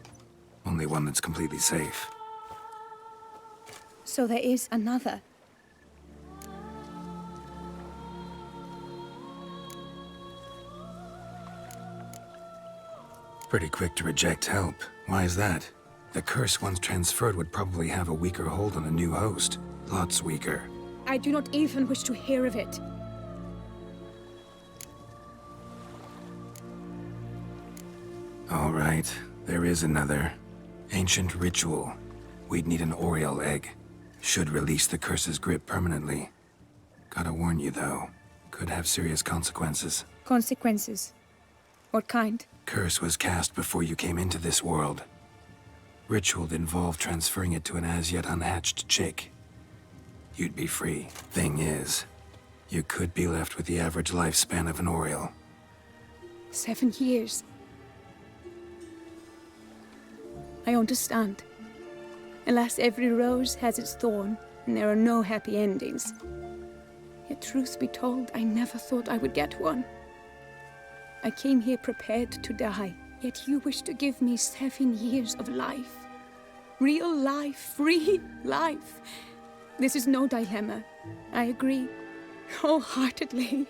Only one that's completely safe. So there is another. Pretty quick to reject help. Why is that? The curse once transferred would probably have a weaker hold on a new host. Lots weaker. I do not even wish to hear of it. All right, there is another. Ancient ritual. We'd need an Oriole egg. Should release the curse's grip permanently. Gotta warn you, though. Could have serious consequences. Consequences? What kind? Curse was cast before you came into this world. Ritual involved transferring it to an as-yet unhatched chick. You'd be free. Thing is, you could be left with the average lifespan of an Oriole. 7 years. I understand. Alas, every rose has its thorn, and there are no happy endings. Yet truth be told, I never thought I would get one. I came here prepared to die, yet you wish to give me 7 years of life. Real life, free life. This is no dilemma. I agree, wholeheartedly.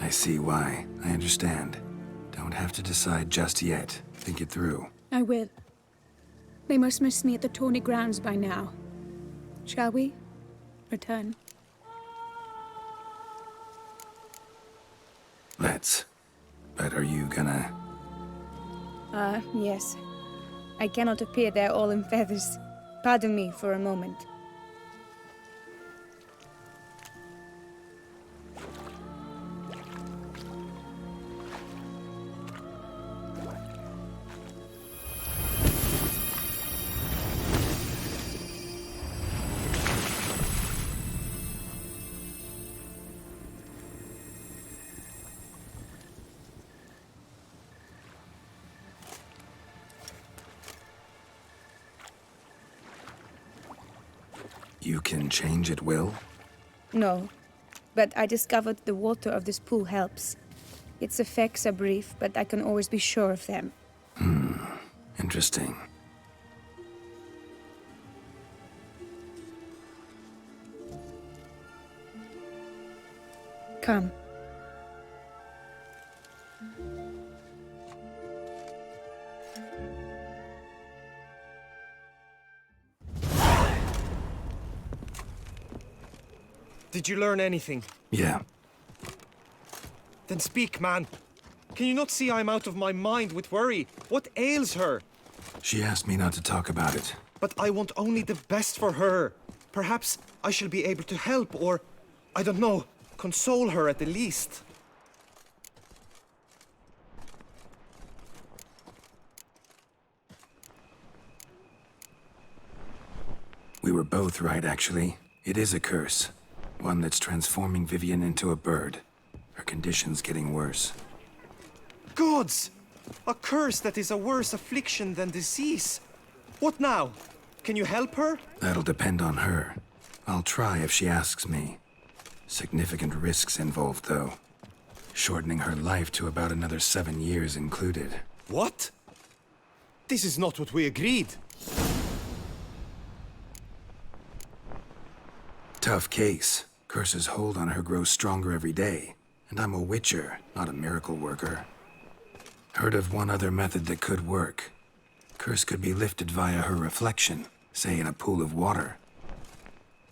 I see why. I understand. Don't have to decide just yet. Think it through. I will. They must miss me at the tourney grounds by now. Shall we? Return. Let's. But are you gonna... Yes. I cannot appear there all in feathers. Pardon me for a moment. You can change at will? No, but I discovered the water of this pool helps. Its effects are brief, but I can always be sure of them. Interesting. Come. Did you learn anything? Yeah. Then speak, man. Can you not see I'm out of my mind with worry? What ails her? She asked me not to talk about it. But I want only the best for her. Perhaps I shall be able to help or, I don't know, console her at the least. We were both right, actually. It is a curse. One that's transforming Vivian into a bird. Her condition's getting worse. Gods! A curse that is a worse affliction than disease. What now? Can you help her? That'll depend on her. I'll try if she asks me. Significant risks involved, though. Shortening her life to about another 7 years included. What? This is not what we agreed. Tough case. Curse's hold on her grows stronger every day. And I'm a witcher, not a miracle worker. Heard of one other method that could work. Curse could be lifted via her reflection, say in a pool of water.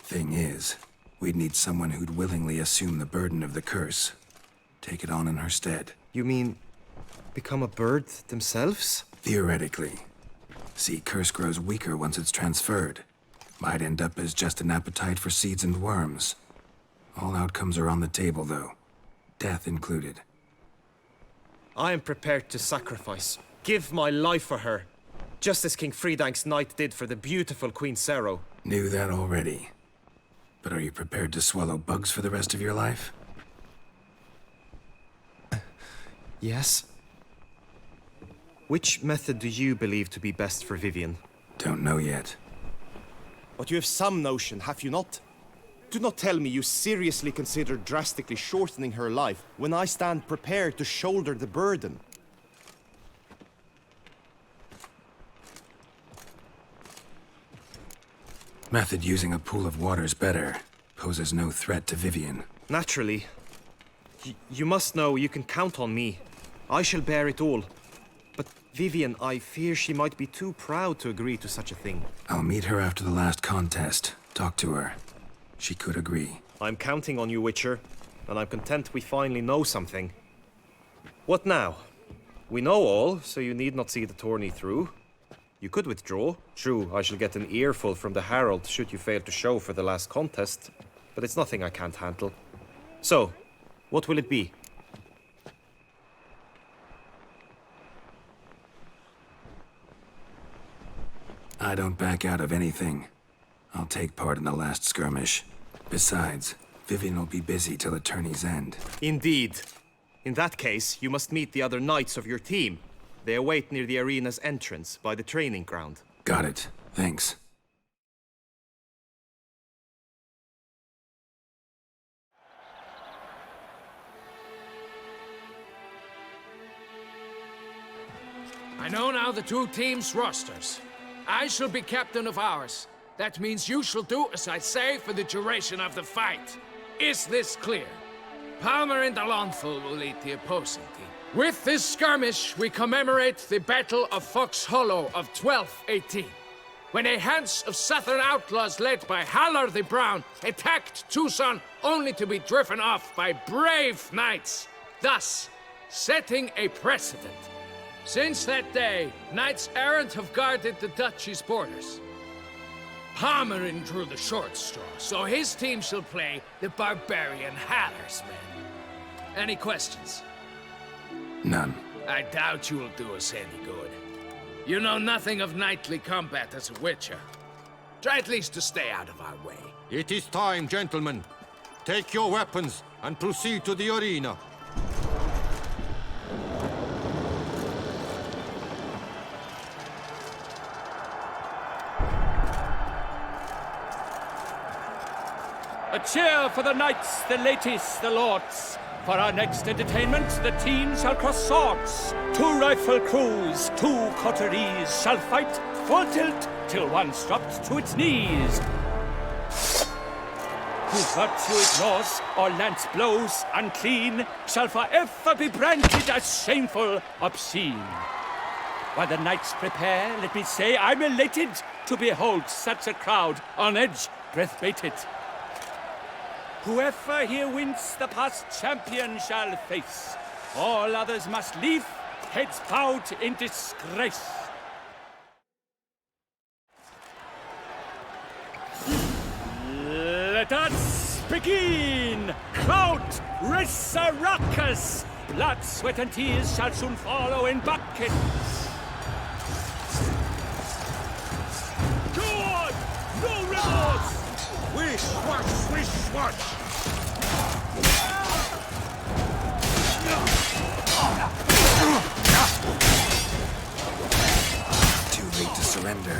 Thing is, we'd need someone who'd willingly assume the burden of the curse. Take it on in her stead. You mean, become a bird themselves? Theoretically. See, curse grows weaker once it's transferred. Might end up as just an appetite for seeds and worms. All outcomes are on the table, though. Death included. I am prepared to sacrifice. Give my life for her. Just as King Fridank's knight did for the beautiful Queen Sero. Knew that already. But are you prepared to swallow bugs for the rest of your life? Yes. Which method do you believe to be best for Vivian? Don't know yet. But you have some notion, have you not? Do not tell me you seriously consider drastically shortening her life when I stand prepared to shoulder the burden. Method using a pool of water's better. Poses no threat to Vivian. Naturally. You must know you can count on me. I shall bear it all. But Vivian, I fear she might be too proud to agree to such a thing. I'll meet her after the last contest. Talk to her. She could agree. I'm counting on you, Witcher, and I'm content we finally know something. What now? We know all, so you need not see the tourney through. You could withdraw. True, I shall get an earful from the Herald should you fail to show for the last contest, but it's nothing I can't handle. So, what will it be? I don't back out of anything. I'll take part in the last skirmish. Besides, Vivian will be busy till the tourney's end. Indeed. In that case, you must meet the other knights of your team. They await near the arena's entrance, by the training ground. Got it. Thanks. I know now the two teams' rosters. I shall be captain of ours. That means you shall do as I say for the duration of the fight. Is this clear? Palmer and Alonso will lead the opposing team. With this skirmish, we commemorate the Battle of Fox Hollow of 1218, when a Hans of Southern outlaws led by Haller the Brown attacked Tucson only to be driven off by brave knights, thus setting a precedent. Since that day, knights errant have guarded the duchy's borders. Palmerin drew the short straw, so his team shall play the barbarian Haller's men. Any questions? None. I doubt you will do us any good. You know nothing of knightly combat as a witcher. Try at least to stay out of our way. It is time, gentlemen. Take your weapons and proceed to the arena. A cheer for the knights, the ladies, the lords. For our next entertainment, the teams shall cross swords. 2 rifle crews, 2 coteries shall fight full tilt till one's dropped to its knees. Who virtue ignores or lance blows unclean shall forever be branded as shameful, obscene. While the knights prepare, let me say I'm elated to behold such a crowd on edge, breath bated. Whoever here wins the past champion shall face. All others must leave, heads bowed in disgrace. Let us begin! Crowd, race a ruckus! Blood, sweat, and tears shall soon follow in buckets. Good! No remorse! Wish, watch, swish, watch! Too late to surrender.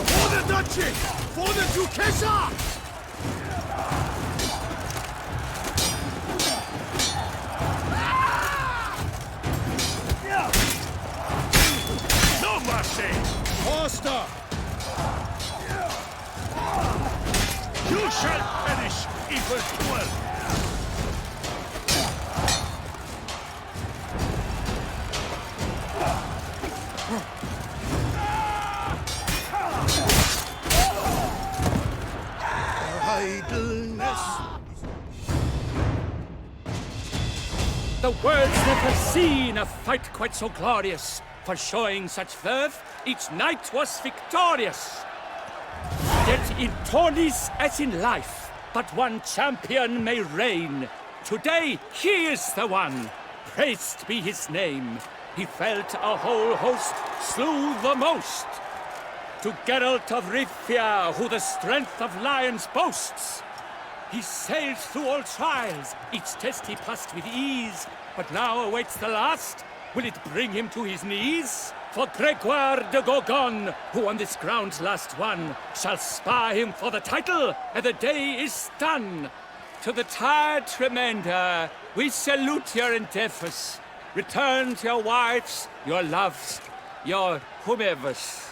For the duchy! For the Duchessa! No mercy! Faster! You shall perish, evildoer! Idleness! The world's never seen a fight quite so glorious. For showing such verve, each knight was victorious. Yet in tourneys as in life, but one champion may reign. Today, he is the one. Praised be his name. He felt a whole host, slew the most. To Geralt of Rivia, who the strength of lions boasts. He sailed through all trials, each test he passed with ease, but now awaits the last, Will it bring him to his knees? For Gregoire de Gorgon, who on this ground last won, shall spar him for the title, and the day is done. To the tired remainder, we salute your endeavors. Return to your wives, your loves, your whomevers.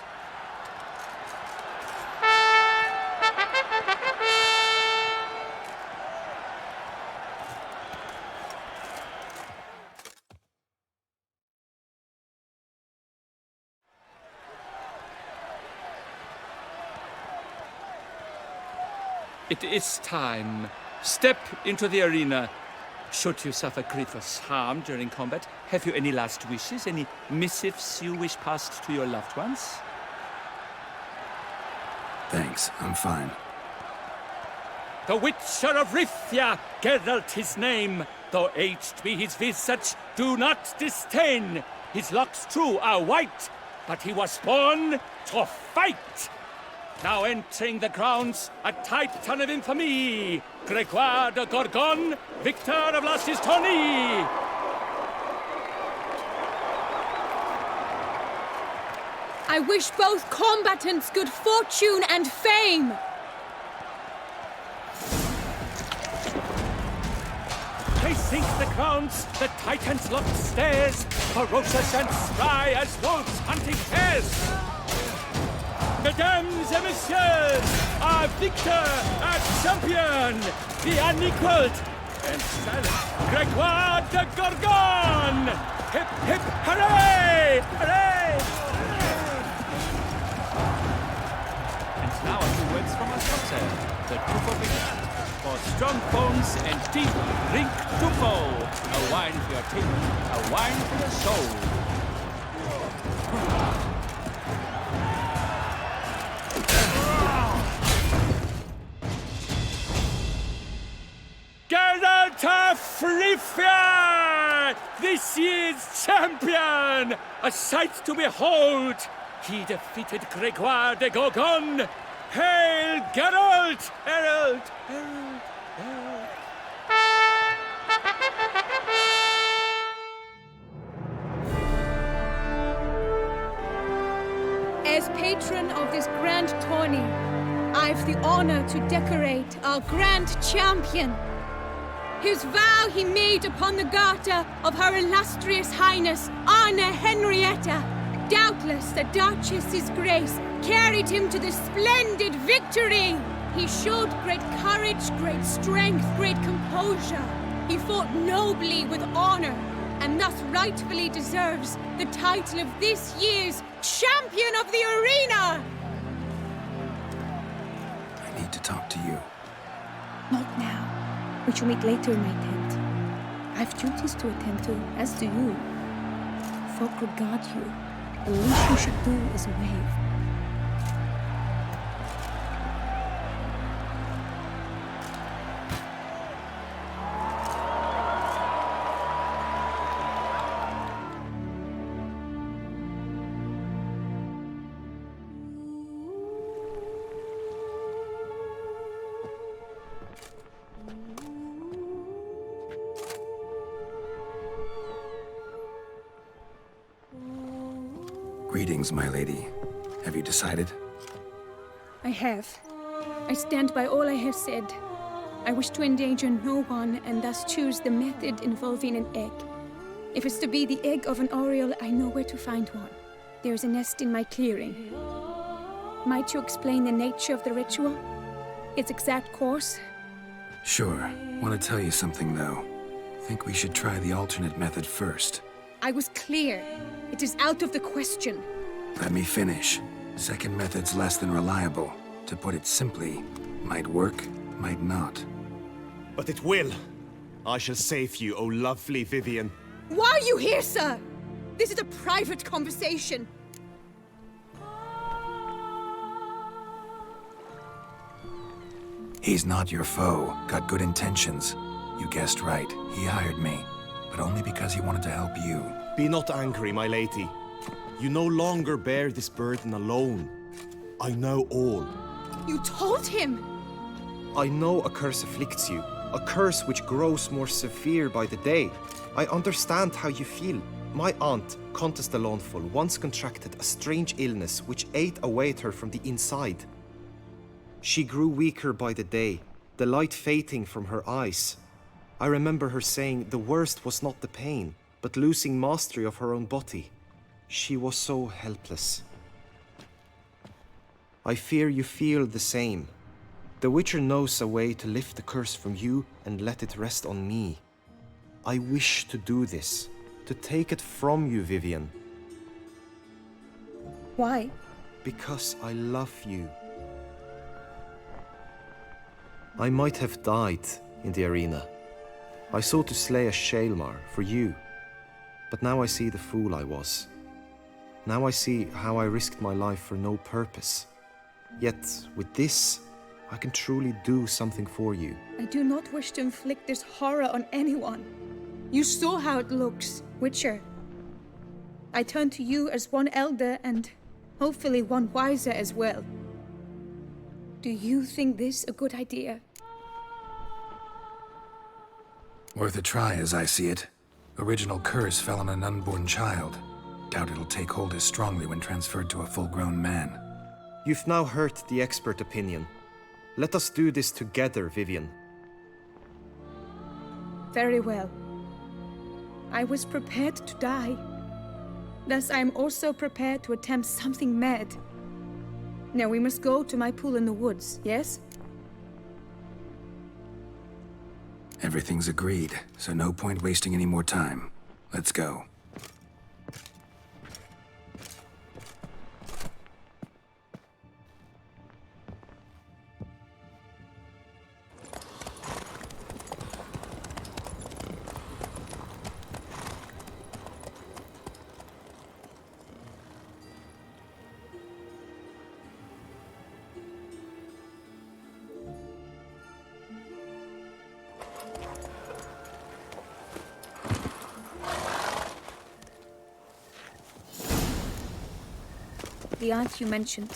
It is time. Step into the arena. Should you suffer grievous harm during combat, have you any last wishes? Any missives you wish passed to your loved ones? Thanks, I'm fine. The Witcher of Rifia, Geralt his name. Though aged be his visage, do not disdain. His locks true are white, but he was born to fight. Now entering the grounds, a titan of infamy, Gregoire de Gorgon, victor of Las's tourney. I wish both combatants good fortune and fame. Pacing the grounds, the titans locked stairs, ferocious and spry as wolves hunting hares. Mesdames et messieurs, our victor, our champion, the unequaled and silent Gregoire de Gorgon! Hip, hip, hooray! Hooray! And now a few words from our sponsor, the TForce. For strong bones and teeth, drink Tufo. A wine for your teeth, a wine for your soul. Geralt of Rifia, this year's champion! A sight to behold! He defeated Gregoire de Gorgon! Hail Geralt! Herald! Herald! Herald! As patron of this grand tourney, I've the honor to decorate our grand champion. His vow he made upon the garter of her illustrious highness, Anna Henrietta. Doubtless the Duchess's grace carried him to this splendid victory. He showed great courage, great strength, great composure. He fought nobly with honor, and thus rightfully deserves the title of this year's Champion of the Arena! I need to talk to you. Not now. We shall meet later in my tent. I've duties to attend to, as do you. Folk regard you. The least you should do is wave. Greetings, my lady. Have you decided? I have. I stand by all I have said. I wish to endanger no one and thus choose the method involving an egg. If it's to be the egg of an oriole, I know where to find one. There's a nest in my clearing. Might you explain the nature of the ritual? Its exact course? Sure. Want to tell you something, though. Think we should try the alternate method first. I was clear. It is out of the question. Let me finish. Second method's less than reliable. To put it simply, might work, might not. But it will. I shall save you, O lovely Vivian. Why are you here, sir? This is a private conversation. He's not your foe. Got good intentions. You guessed right. He hired me. But only because he wanted to help you. Be not angry, my lady. You no longer bear this burden alone. I know all. You told him! I know a curse afflicts you. A curse which grows more severe by the day. I understand how you feel. My aunt, Countess de Lawnful, once contracted a strange illness which ate away at her from the inside. She grew weaker by the day, the light fading from her eyes. I remember her saying the worst was not the pain, but losing mastery of her own body. She was so helpless. I fear you feel the same. The Witcher knows a way to lift the curse from you and let it rest on me. I wish to do this, to take it from you, Vivian. Why? Because I love you. I might have died in the arena. I sought to slay a Shaelmar for you. But now I see the fool I was. Now I see how I risked my life for no purpose. Yet, with this, I can truly do something for you. I do not wish to inflict this horror on anyone. You saw how it looks, Witcher. I turn to you as one elder and hopefully one wiser as well. Do you think this a good idea? Worth a try, as I see it. Original curse fell on an unborn child. Doubt it'll take hold as strongly when transferred to a full-grown man. You've now heard the expert opinion. Let us do this together, Vivian. Very well. I was prepared to die. Thus I am also prepared to attempt something mad. Now we must go to my pool in the woods, yes? Everything's agreed, so no point wasting any more time. Let's go. The aunt you mentioned.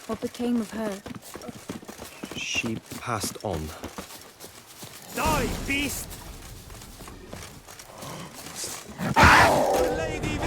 What became of her? She passed on. Die, beast! Lady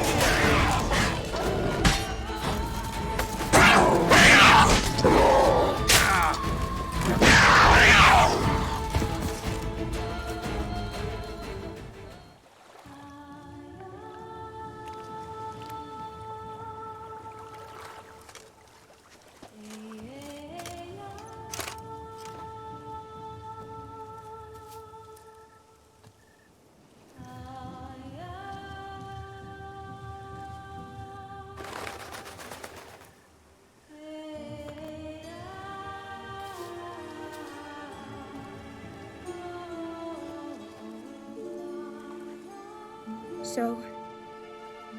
So,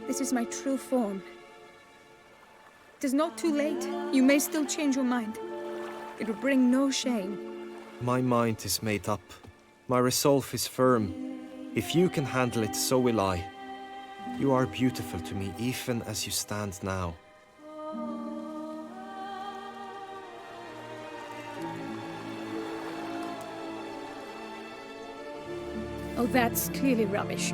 this is my true form. It is not too late. You may still change your mind. It will bring no shame. My mind is made up. My resolve is firm. If you can handle it, so will I. You are beautiful to me, even as you stand now. Oh, that's clearly rubbish.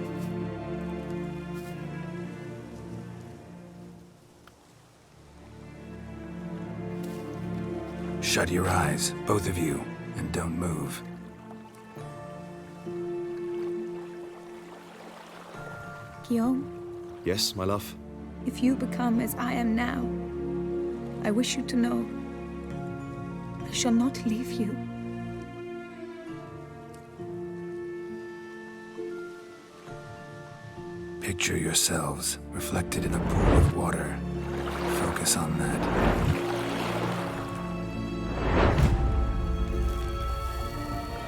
Shut your eyes, both of you, and don't move. Guillaume, Yes, my love? if you become as I am now, I wish you to know I shall not leave you. Picture yourselves reflected in a pool of water. Focus on that.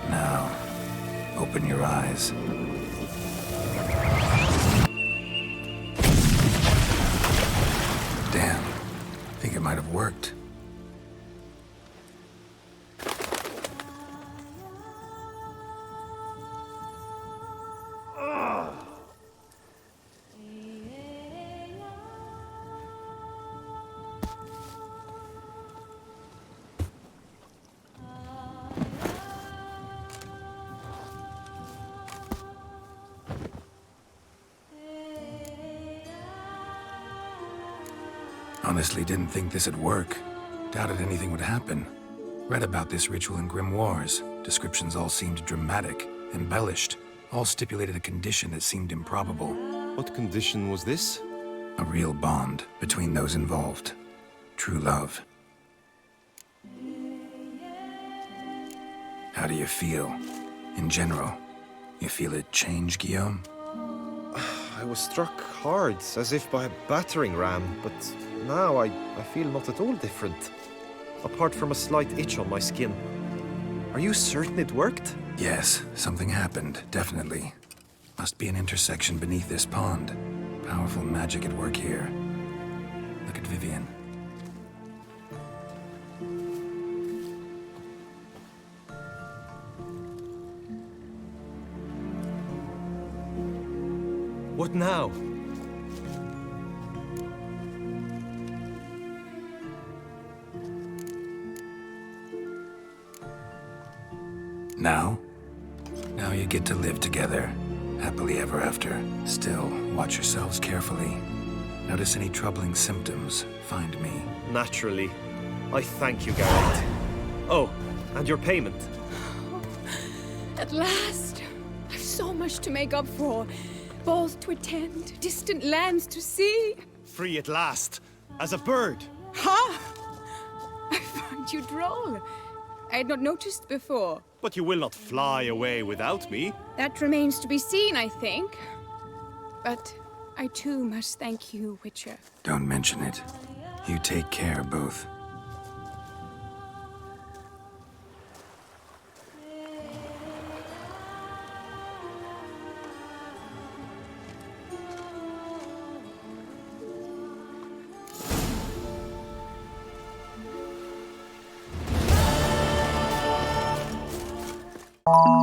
Now, open your eyes. Damn. Think it might have worked. Honestly, didn't think this'd work. Doubted anything would happen. Read about this ritual in grimoires. Descriptions all seemed dramatic, embellished. All stipulated a condition that seemed improbable. What condition was this? A real bond between those involved. True love. How do you feel? In general, you feel it change, Guillaume? I was struck hard, as if by a battering ram, but now I feel not at all different. Apart from a slight itch on my skin. Are you certain it worked? Yes, something happened, definitely. Must be an intersection beneath this pond. Powerful magic at work here. Look at Vivian. What now? Now? Now you get to live together. Happily ever after. Still, watch yourselves carefully. Notice any troubling symptoms, find me. Naturally. I thank you, Garrett. Oh, and your payment. At last! I've so much to make up for. Balls to attend, distant lands to see. Free at last, as a bird. Ha! I find you droll. I had not noticed before. But you will not fly away without me. That remains to be seen, I think. But I too must thank you, Witcher. Don't mention it. You take care, both. You